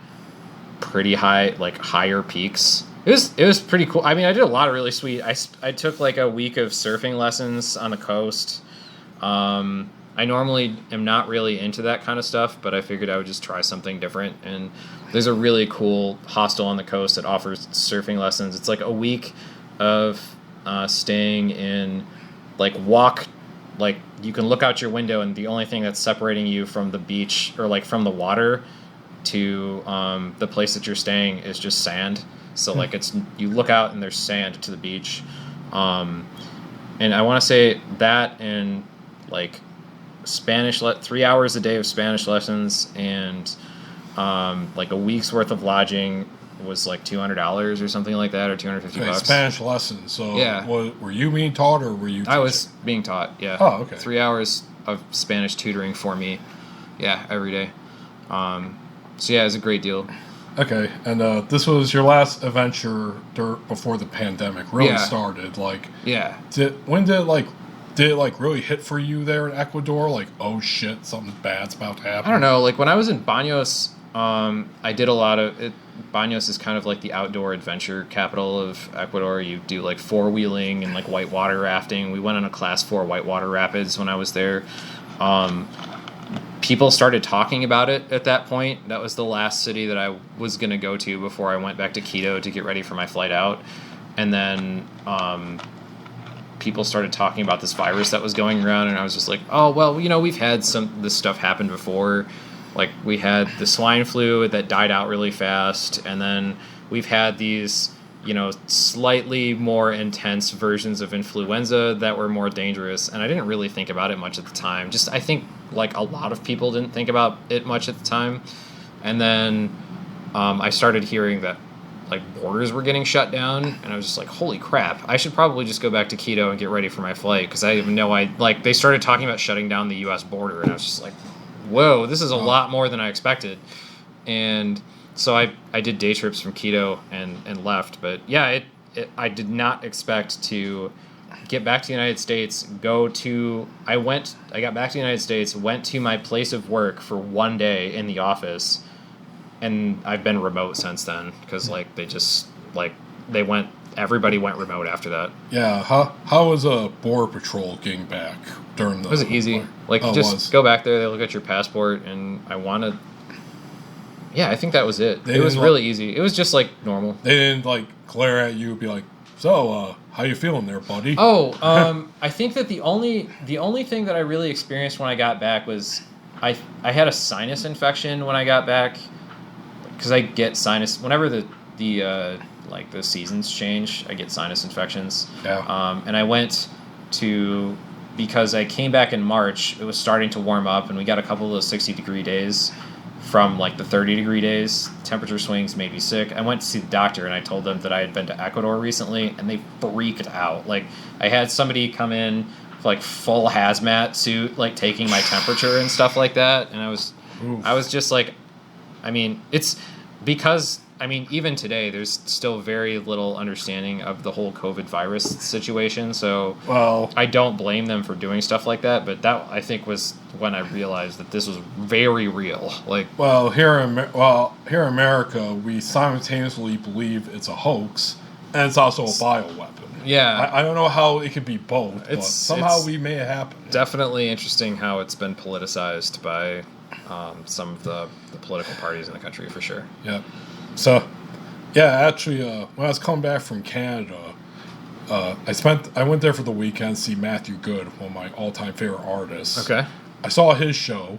pretty high, like higher peaks. It was pretty cool. I mean, I did a lot of really sweet. I took like a week of surfing lessons on the coast. I normally am not really into that kind of stuff, but I figured I would just try something different. And there's a really cool hostel on the coast that offers surfing lessons. It's like a week of staying in, like you can look out your window, and the only thing that's separating you from the beach or like from the water to the place that you're staying is just sand. So like you look out and there's sand to the beach. And I want to say that and like Spanish 3 hours a day of Spanish lessons and like a week's worth of lodging was like $200 or something like that, or $250. Spanish lessons. So yeah. Were you being taught or were you teaching? I was being taught, yeah. Oh, okay. 3 hours of Spanish tutoring for me, yeah, every day. So yeah, it was a great deal. Okay, and this was your last adventure before the pandemic really started. Like, yeah. Did it really hit for you there in Ecuador? Like, oh shit, something bad's about to happen. I don't know. Like when I was in Baños, I did a lot of it. Baños is kind of like the outdoor adventure capital of Ecuador. You do like four-wheeling and like whitewater rafting. We went on a class 4 whitewater rapids when I was there. People started talking about it at that point. That was the last city that I was going to go to before I went back to Quito to get ready for my flight out. And then people started talking about this virus that was going around, and I was just like, oh, well, we've had this stuff happen before. Like, we had the swine flu that died out really fast, and then we've had these, slightly more intense versions of influenza that were more dangerous, and I didn't really think about it much at the time. I think, like, a lot of people didn't think about it much at the time. And then I started hearing that, like, borders were getting shut down, and I was just like, holy crap, I should probably just go back to Quito and get ready for my flight, because I have no idea. Like, they started talking about shutting down the U.S. border, and I was just like, whoa, this is a lot more than I expected. And so I did day trips from Quito and left. But yeah, I did not expect to get back to the United States, I got back to the United States, went to my place of work for one day in the office, and I've been remote since then, because like everybody went remote after that. Yeah, how was Border Patrol getting back during the... It was easy. Like, go back there, they look at your passport, and I think that was it. It was really easy. It was just, like, normal. They didn't, like, glare at you and be like, so, how you feeling there, buddy? Oh, I think that the only thing that I really experienced when I got back was I had a sinus infection when I got back because I get sinus whenever the like the seasons change. I get sinus infections. Yeah. And I went to because I came back in March. It was starting to warm up, and we got a couple of those 60-degree days from like the 30-degree days. Temperature swings made me sick. I went to see the doctor, and I told them that I had been to Ecuador recently, and they freaked out. Like I had somebody come in with like full hazmat suit, like taking my temperature and stuff like that, and I was just like, I mean, it's because. I mean, even today, there's still very little understanding of the whole COVID virus situation. So, I don't blame them for doing stuff like that. But that, I think, was when I realized that this was very real. Like, here in America, we simultaneously believe it's a hoax, and it's also a bioweapon. Yeah, I don't know how it could be both. But somehow we may have happened. Definitely interesting how it's been politicized by some of the political parties in the country, for sure. Yeah. So, yeah, actually, when I was coming back from Canada, I went there for the weekend to see Matthew Good, one of my all-time favorite artists. Okay. I saw his show,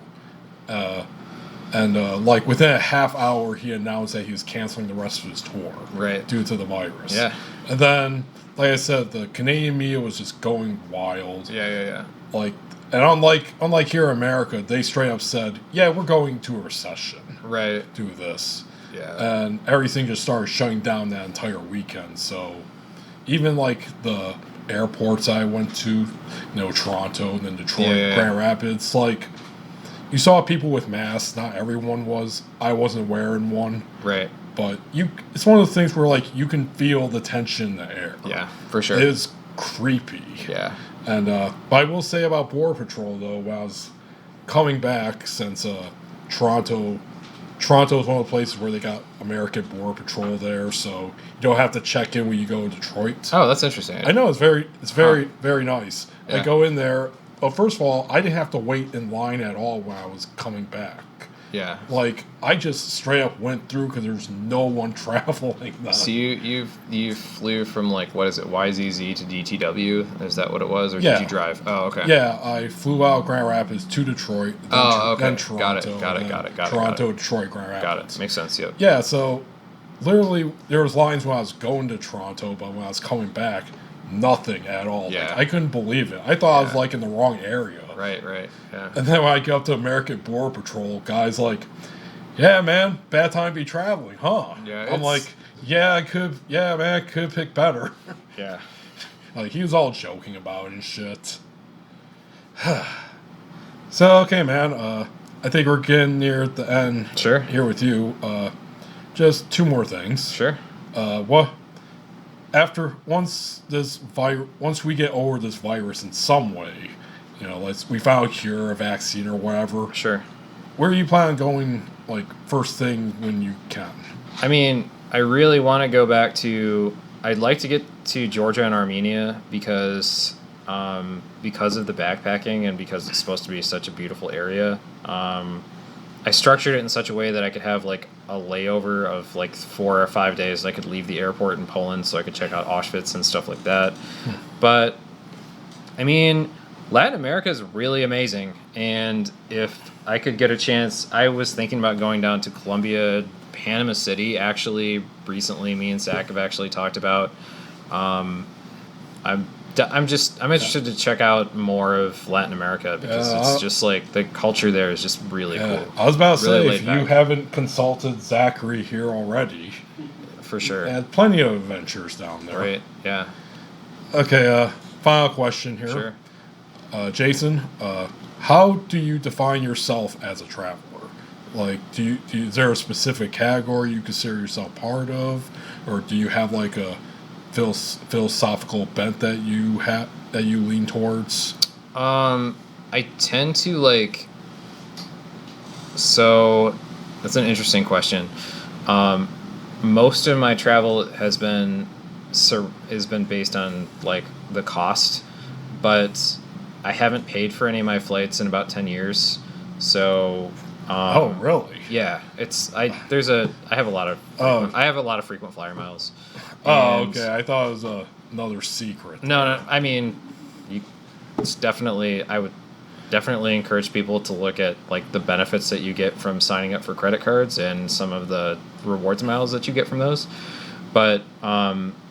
and like within a half hour, he announced that he was canceling the rest of his tour, right, due to the virus. Yeah. And then, like I said, the Canadian media was just going wild. Yeah. Like, and unlike here in America, they straight up said, "Yeah, we're going to a recession." Right. Do this. Yeah. And everything just started shutting down that entire weekend. So even like the airports I went to, Toronto and then Detroit, Grand Rapids, like you saw people with masks. Not everyone was. I wasn't wearing one. Right. But it's one of the things where like you can feel the tension in the air. Yeah, for sure. It is creepy. Yeah. And but I will say about Border Patrol though, when I was coming back since Toronto is one of the places where they got American Border Patrol there, so you don't have to check in when you go to Detroit. Oh, that's interesting. I know, it's very nice. Yeah. I go in there. Well, first of all, I didn't have to wait in line at all when I was coming back. Yeah. Like, I just straight up went through because there's no one traveling. So you flew from, like, what is it, YZZ to DTW? Is that what it was? Or Yeah. did you drive? Oh, okay. Yeah, I flew out of Grand Rapids to Detroit. Then Toronto. Got it. Toronto, Detroit, Grand Rapids. Got it. Makes sense, yep. Yeah, so literally there was lines when I was going to Toronto, but when I was coming back, nothing at all. Yeah. Like, I couldn't believe it. I thought I was like in the wrong area. Right, yeah. And then when I get up to American Border Patrol, guys like, "Yeah, man, bad time to be traveling, huh?" Yeah, I'm like, I could pick better. Yeah. Like, he was all joking about it and shit. So, okay, man, I think we're getting near the end. Sure. Here with you. Just two more things. Sure. Once we get over this virus in some way, we found a cure, a vaccine, or whatever. Sure. Where are you planning on going, like, first thing when you can? I mean, I really want to go back to... I'd like to get to Georgia and Armenia because of the backpacking and because it's supposed to be such a beautiful area. I structured it in such a way that I could have, like, a layover of, like, 4 or 5 days. I could leave the airport in Poland so I could check out Auschwitz and stuff like that. But, I mean... Latin America is really amazing, and if I could get a chance, I was thinking about going down to Colombia, Panama City. Actually, recently, me and Zach have actually talked about. I'm interested to check out more of Latin America because it's just like the culture there is just really cool. I was about to really say, if you haven't consulted Zachary here already, for sure, and plenty of adventures down there. Right? Yeah. Okay. Final question here. Sure. Jason, how do you define yourself as a traveler? Like, is there a specific category you consider yourself part of, or do you have like a philosophical bent that you lean towards? I tend to like. So, that's an interesting question. Most of my travel has been based on like the cost, but I haven't paid for any of my flights in about 10 years. So oh, really? Yeah, I have a lot of frequent flyer miles. Oh, okay. I thought it was another secret. No, I mean, it's definitely definitely encourage people to look at like the benefits that you get from signing up for credit cards and some of the rewards miles that you get from those. But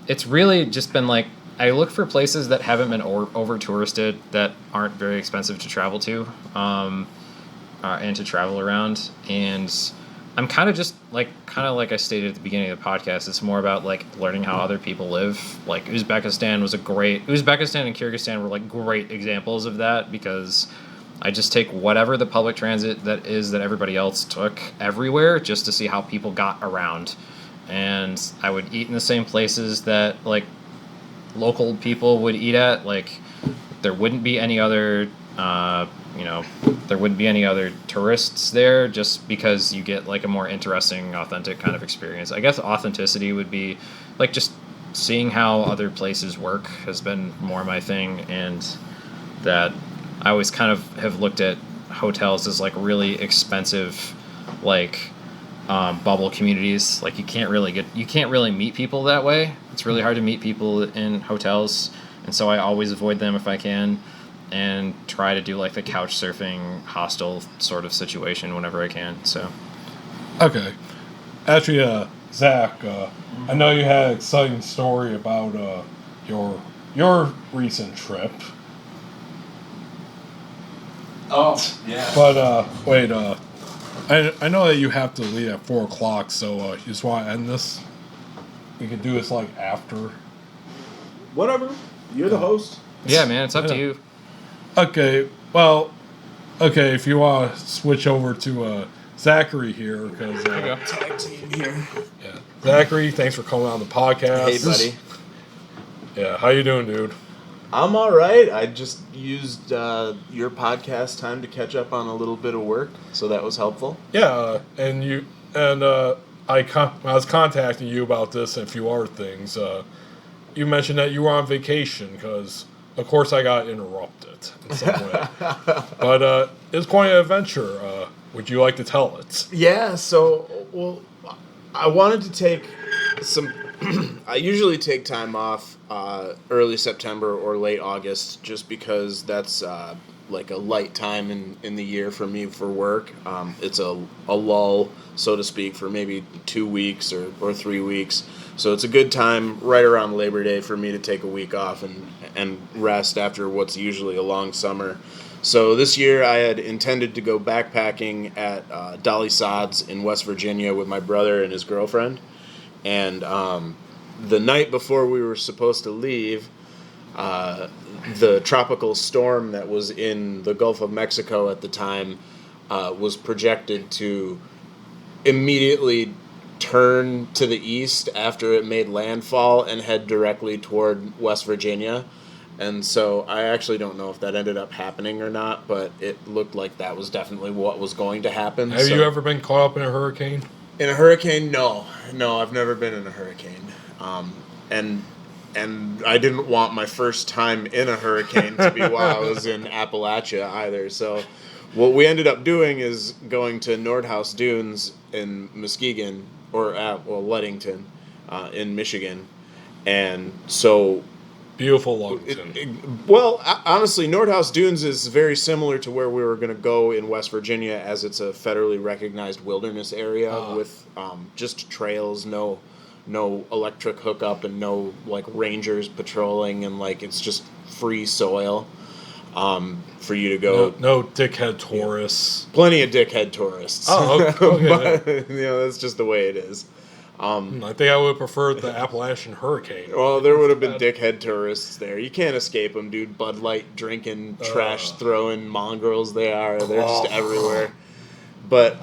it's really just been like, I look for places that haven't been over touristed, that aren't very expensive to travel to, and to travel around. And I'm kind of like I stated at the beginning of the podcast, it's more about like learning how other people live. Like Uzbekistan and Kyrgyzstan were like great examples of that, because I just take whatever the public transit that everybody else took everywhere, just to see how people got around. And I would eat in the same places that like local people would eat at. Like there wouldn't be any other there wouldn't be any other tourists there, just because you get like a more interesting, authentic kind of experience. I guess authenticity would be like just seeing how other places work has been more my thing, and that I always kind of have looked at hotels as like really expensive, like bubble communities. Like you can't really meet people that way. It's really hard to meet people in hotels, and so I always avoid them if I can, and try to do like the couch surfing hostel sort of situation whenever I can. So Okay. Actually, Zach, I know you had an exciting story about your recent trip. Oh, yeah. But wait, I know that you have to leave at 4 o'clock, so you just want to end this? We can do this like after. Whatever. You're the host. yeah, man, it's up to you. Okay, well, okay, if you want to switch over to Zachary here, because Tag team here. yeah, Zachary, thanks for coming on the podcast. Hey, buddy. Yeah, how you doing, dude? I'm all right. I just used your podcast time to catch up on a little bit of work, so that was helpful. Yeah, I was contacting you about this and a few other things. You mentioned that you were on vacation because, of course, I got interrupted in some way. But it's quite an adventure. Would you like to tell it? Yeah, so, well, I wanted to take some... I usually take time off early September or late August, just because that's like a light time in the year for me for work. It's a lull, so to speak, for maybe 2 weeks or 3 weeks. So it's a good time right around Labor Day for me to take a week off and rest after what's usually a long summer. So this year I had intended to go backpacking at Dolly Sod's in West Virginia with my brother and his girlfriend. And the night before we were supposed to leave, the tropical storm that was in the Gulf of Mexico at the time was projected to immediately turn to the east after it made landfall and head directly toward West Virginia. And so I actually don't know if that ended up happening or not, but it looked like that was definitely what was going to happen. Have you ever been caught up in a hurricane? In a hurricane? No, I've never been in a hurricane. And I didn't want my first time in a hurricane to be while I was in Appalachia either. So what we ended up doing is going to Nordhaus Dunes in Muskegon, or Ludington, in Michigan. And so... Beautiful Ludington. Honestly, Nordhaus Dunes is very similar to where we were going to go in West Virginia, as it's a federally recognized wilderness area with just trails, no electric hookup, and no like rangers patrolling, and like it's just free soil for you to go. No dickhead tourists. Plenty of dickhead tourists. Oh, okay. But, that's just the way it is. I think I would have preferred the Appalachian hurricane. Well, there would have been dickhead tourists there. You can't escape them, dude. Bud Light drinking, trash throwing mongrels they are. They're just everywhere. But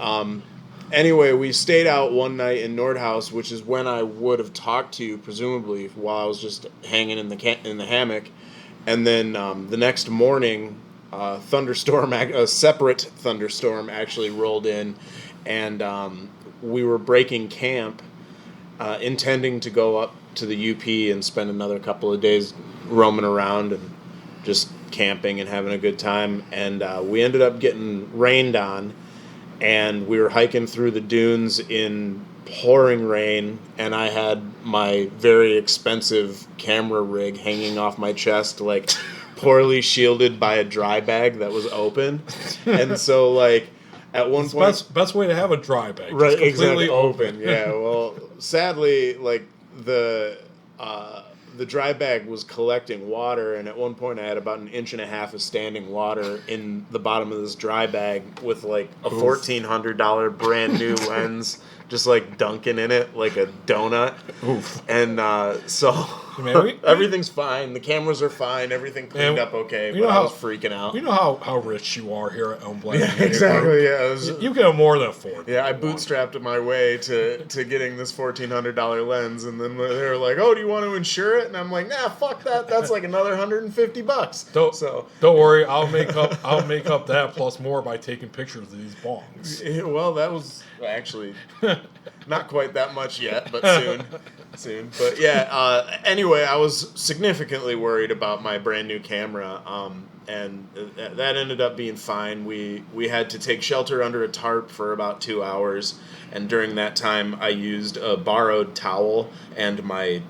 anyway, we stayed out one night in Nordhaus, which is when I would have talked to you, presumably, while I was just hanging in the hammock. And then the next morning, a separate thunderstorm actually rolled in, and we were breaking camp, intending to go up to the UP and spend another couple of days roaming around and just camping and having a good time. And we ended up getting rained on, and we were hiking through the dunes in pouring rain, and I had my very expensive camera rig hanging off my chest, like poorly shielded by a dry bag that was open, and so like at one point, best way to have a dry bag, right, just completely completely open. Yeah, well, sadly, like the dry bag was collecting water, and at one point I had about 1.5 inches of standing water in the bottom of this dry bag with like a $1,400 brand new lens just like dunking in it like a donut. Oof. And so Man, everything's fine. The cameras are fine. Everything cleaned up okay. But I was freaking out. You know how rich you are here at Elmblad Media Group? Exactly. Yeah, you can more than afford. Yeah, I bootstrapped my way to getting this $1,400 lens, and then they were like, "Oh, do you want to insure it?" And I'm like, "Nah, fuck that. That's like another $150." Don't worry, I'll make up that plus more by taking pictures of these bongs. Well, that was actually not quite that much yet, but soon. But yeah. Anyway, I was significantly worried about my brand new camera, and that ended up being fine. We had to take shelter under a tarp for about 2 hours, and during that time, I used a borrowed towel and my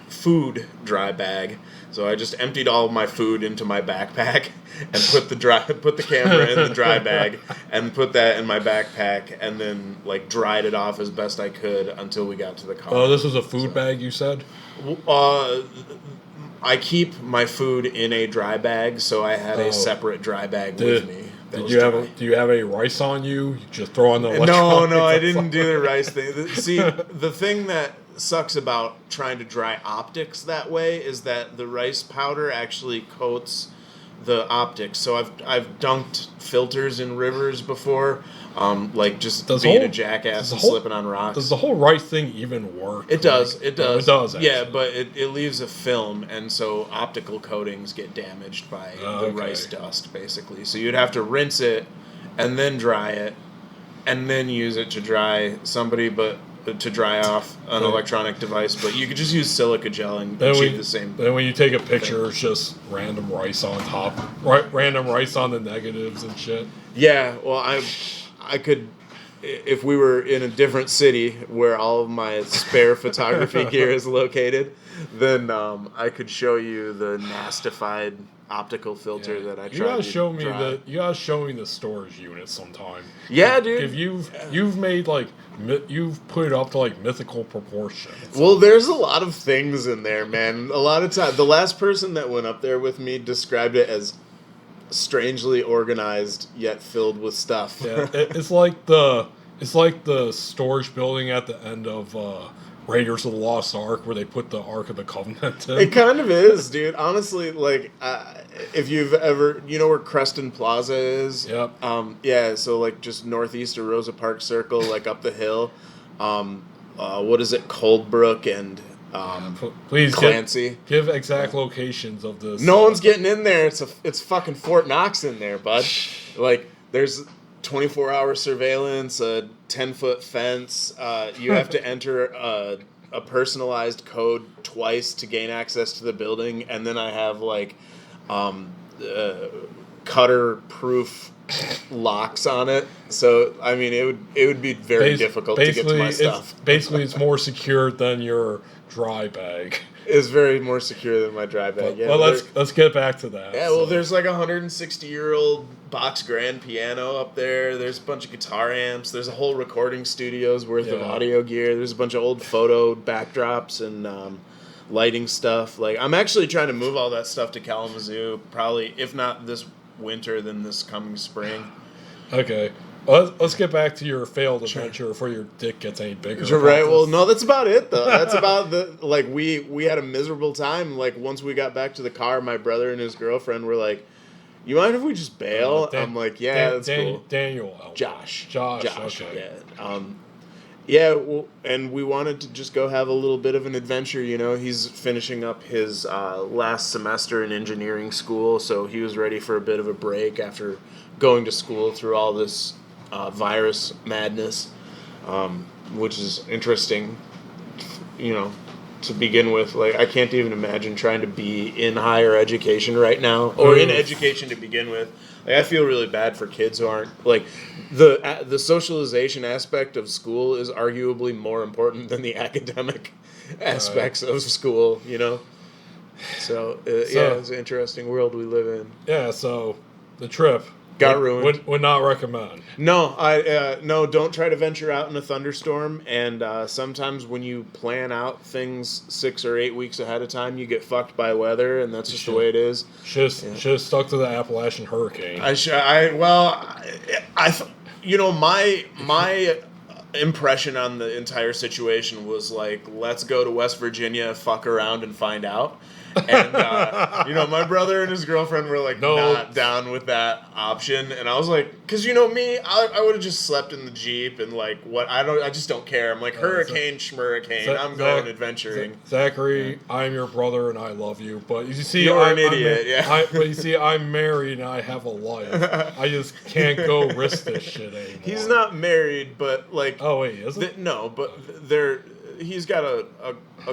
food dry bag. So I just emptied all of my food into my backpack and put the camera in the dry bag and put that in my backpack, and then like dried it off as best I could until we got to the car. Oh, this was a food bag, you said? I keep my food in a dry bag, so I had a separate dry bag with me. Do you have any rice on you? You just throw on the electronics? No, I didn't do the rice thing. See, the thing that sucks about trying to dry optics that way is that the rice powder actually coats the optics. So I've dunked filters in rivers before, like just being a jackass and slipping on rocks. Does the whole rice thing even work? It does. It does. It does. Actually. Yeah, but it leaves a film, and so optical coatings get damaged by the rice dust, basically. So you'd have to rinse it, and then dry it, and then use it to dry off an electronic device, but you could just use silica gel and achieve the same. Then when you take a picture, it's just random rice on top, random rice on the negatives and shit. Yeah, well, I could, if we were in a different city where all of my spare photography gear is located, then I could show you the nastified optical filter that I tried. You gotta show me the storage unit sometime. Yeah, dude. If you've made you've put it up to like mythical proportions. Well, there's a lot of things in there, man. A lot of time, the last person that went up there with me described it as strangely organized yet filled with stuff. Yeah, it's like the storage building at the end of Raiders of the Lost Ark, where they put the Ark of the Covenant in. It kind of is, dude. Honestly, like, if you've ever, you know where Creston Plaza is? Yep. Yeah, so, like, just northeast of Rosa Parks Circle, like, up the hill. What is it? Coldbrook and please Clancy. Give exact locations of this. No one's getting in there. It's fucking Fort Knox in there, bud. Like, there's 24-hour surveillance, a 10-foot fence. You have to enter a personalized code twice to gain access to the building, and then I have like cutter-proof locks on it. So I mean, it would be very difficult to get to my stuff. Basically, it's more secure than your dry bag. It's very more secure than my dry bag. Well, let's get back to that. Yeah, well, there's like a 160-year-old box grand piano up there. There's a bunch of guitar amps. There's a whole recording studio's worth of audio gear. There's a bunch of old photo backdrops and lighting stuff. Like, I'm actually trying to move all that stuff to Kalamazoo, probably, if not this winter, then this coming spring. Okay. Let's get back to your failed adventure before your dick gets any bigger. Right. Well, no, that's about it, though. That's about we had a miserable time. Like, once we got back to the car, my brother and his girlfriend were like, "You mind if we just bail?" I'm like, "Yeah, that's cool." Daniel. Josh. Okay. Yeah. Well, and we wanted to just go have a little bit of an adventure. You know, he's finishing up his last semester in engineering school, so he was ready for a bit of a break after going to school through all this virus madness, which is interesting, you know, to begin with. Like, I can't even imagine trying to be in higher education right now, or in education to begin with. Like, I feel really bad for kids who aren't, like, the socialization aspect of school is arguably more important than the academic aspects of school, you know? So yeah, it's an interesting world we live in. Yeah, so the trip Got ruined. Would not recommend. No, no. Don't try to venture out in a thunderstorm. And sometimes when you plan out things 6 or 8 weeks ahead of time, you get fucked by weather, and that's just the way it is. Should have stuck to the Appalachian hurricane. My impression on the entire situation was like, let's go to West Virginia, fuck around, and find out. And my brother and his girlfriend were like not down with that option, and I was like, because me, I would have just slept in the Jeep and like I just don't care. I'm like hurricane schmurricane. I'm going adventuring. Zachary, I'm your brother and I love you, but you see, you're an idiot. But you see, I'm married and I have a life. I just can't go risk this shit anymore. He's not married, but like, oh wait, is it? No, but he's got a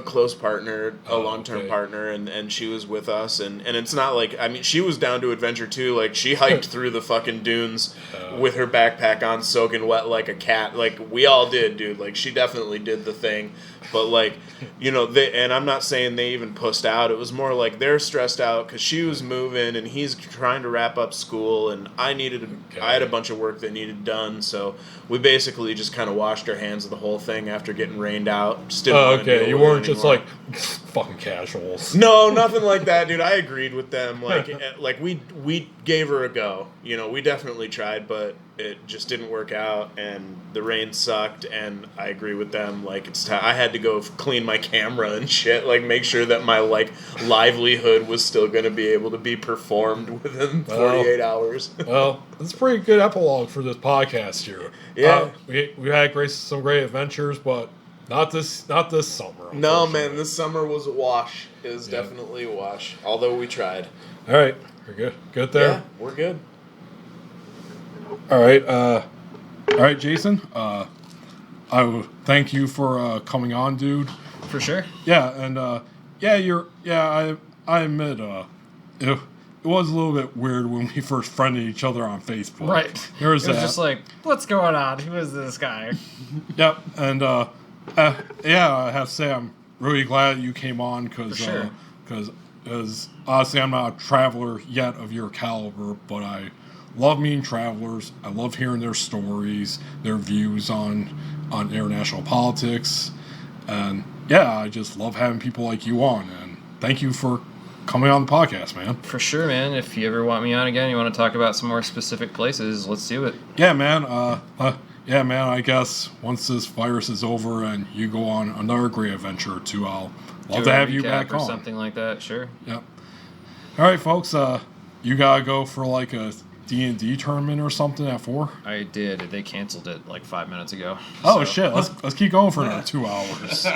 close partner, a long-term partner, and she was with us, and it's not like, I mean, she was down to adventure too. Like, she hiked through the fucking dunes with her backpack on, soaking wet like a cat. Like, we all did, dude. Like, she definitely did the thing. But like, and I'm not saying they even pussed out. It was more like they're stressed out because she was moving and he's trying to wrap up school, and I had a bunch of work that needed done, so we basically just kind of washed our hands of the whole thing after getting rained out. Just didn't want to deal you with it weren't just anymore. like fucking casuals. No, nothing like that, dude. I agreed with them. Like we gave her a go. We definitely tried, but it just didn't work out, and the rain sucked. And I agree with them. Like, it's time. I had to go clean my camera and shit. Like, make sure that my livelihood was still going to be able to be performed within 48 hours. Well, it's a pretty good epilogue for this podcast here. Yeah, we had some great adventures, but not this summer. No, man, this summer was a wash. It was definitely a wash. Although we tried. All right, we're good. Good there. Yeah, we're good. All right, Jason. I thank you for coming on, dude. For sure. Yeah, and I admit it was a little bit weird when we first friended each other on Facebook. Right. There was it was just like, what's going on? Who is this guy? Yep, and I have to say I'm really glad you came on because honestly I'm not a traveler yet of your caliber, but I love meeting travelers. I love hearing their stories, their views on international politics, and I just love having people like you on. And thank you for coming on the podcast, man. For sure, man. If you ever want me on again, you want to talk about some more specific places, let's do it. Yeah, man. I guess once this virus is over and you go on another great adventure or two, I'll love to have you back on. Something like that, sure. Yep. All right, folks. You gotta go for like a D&D tournament or something at 4? I did. They canceled it like 5 minutes ago. Oh shit! Let's keep going for another 2 hours.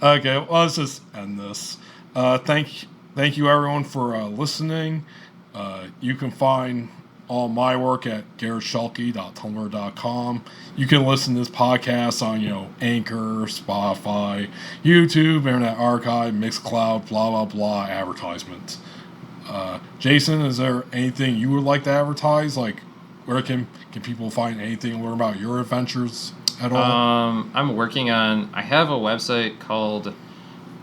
Okay, well, let's just end this. Thank you everyone for listening. You can find all my work at garretschuelke.tumblr.com. You can listen to this podcast on Anchor, Spotify, YouTube, Internet Archive, Mixcloud, blah blah blah. Advertisement. Jason, is there anything you would like to advertise? Like, where can people find anything, learn about your adventures at all? I have a website called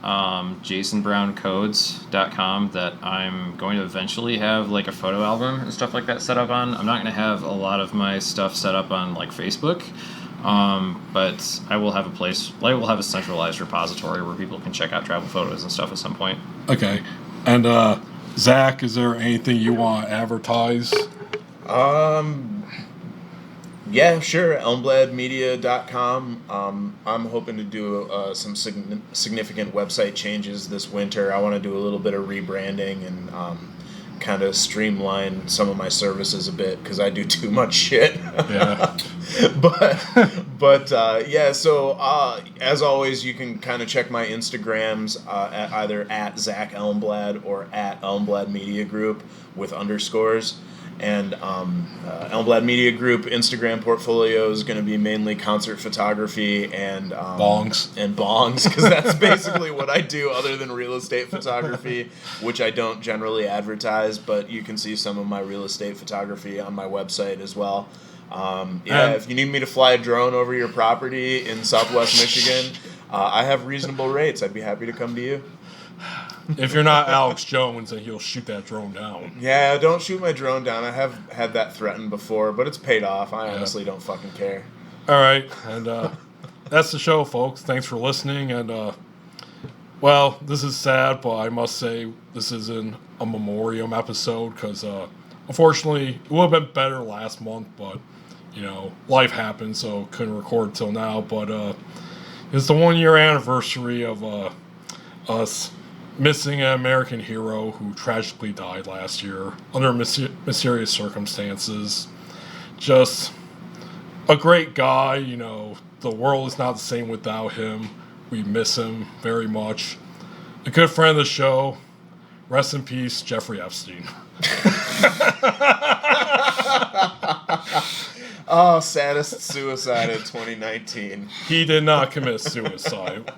jasonbrowncodes.com that I'm going to eventually have like a photo album and stuff like that set up on. I'm not going to have a lot of my stuff set up on like Facebook, but I will have a centralized repository where people can check out travel photos and stuff at some point. Okay. And Zach, is there anything you want to advertise? Yeah, sure. Elmbladmedia.com. I'm hoping to do some significant website changes this winter. I want to do a little bit of rebranding and kind of streamline some of my services a bit because I do too much shit. Yeah. but as always, you can kind of check my Instagrams at either at Zach Elmblad or at Elmblad Media Group with underscores. And Elmblad Media Group Instagram portfolio is going to be mainly concert photography and bongs, because that's basically what I do other than real estate photography, which I don't generally advertise, but you can see some of my real estate photography on my website as well. If you need me to fly a drone over your property in Southwest Michigan, I have reasonable rates. I'd be happy to come to you. If you're not Alex Jones, then he'll shoot that drone down. Yeah, don't shoot my drone down. I have had that threatened before, but it's paid off. I honestly don't fucking care. All right, and that's the show, folks. Thanks for listening, and well, this is sad, but I must say this isn't a memoriam episode because unfortunately it would have been better last month, but you know, life happened, so couldn't record till now. But it's the 1 year anniversary of us missing an American hero who tragically died last year under mysterious circumstances. Just a great guy, you know, the world is not the same without him. We miss him very much. A good friend of the show. Rest in peace, Jeffrey Epstein. Oh, saddest suicide in 2019. He did not commit suicide.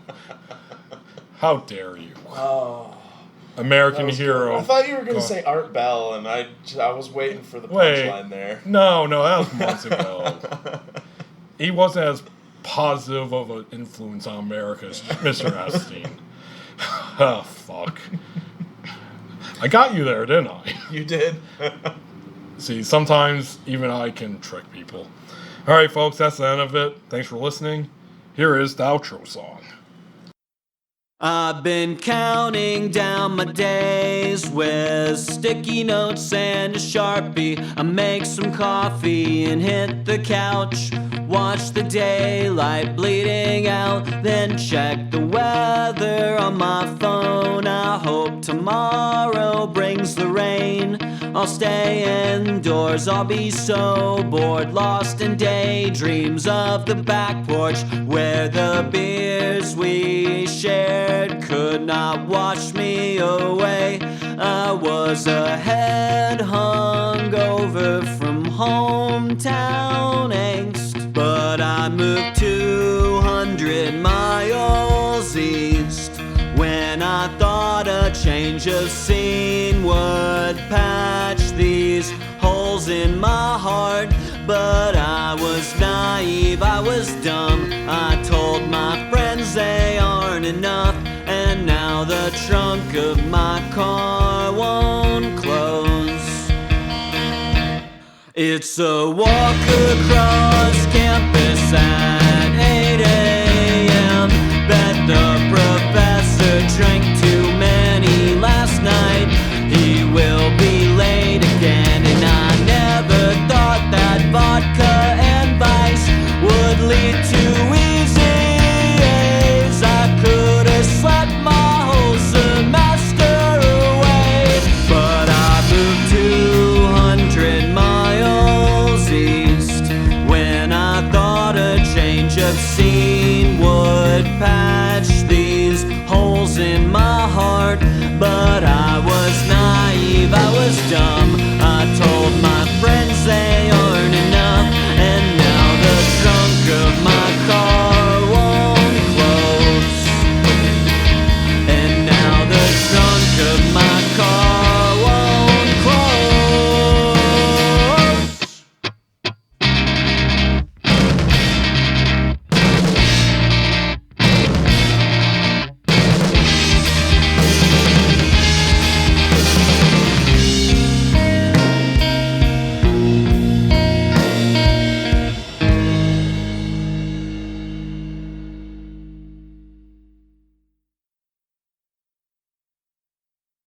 How dare you? Oh, American hero. I thought you were going to say Art Bell, and I was waiting for the punchline there. No, that was months ago. He wasn't as positive of an influence on America as Mr. Epstein. Oh, fuck. I got you there, didn't I? You did. See, sometimes even I can trick people. All right, folks, that's the end of it. Thanks for listening. Here is the outro song. I've been counting down my days with sticky notes and a Sharpie. I make some coffee and hit the couch. Watch the daylight bleeding out, then check the weather on my phone. I hope tomorrow brings the rain. I'll stay indoors, I'll be so bored, lost in daydreams of the back porch where the beers we shared could not wash me away. I was a head hungover from hometown angst, but I moved 200 miles east when I thought a change of scene would patch these holes in my heart. But I was naive, I was dumb. I told my friends they aren't enough, and now the trunk of my car won't close. It's a walk across campus at 8 a.m. Bet the professor drank too many last night. He will be late again, and I never thought that vodka and vice would lead to easy A's. I could have slept my whole semester away, but I moved 200 miles east when I thought a change of scene would patch these holes in my heart. But I was naive, I was dumb.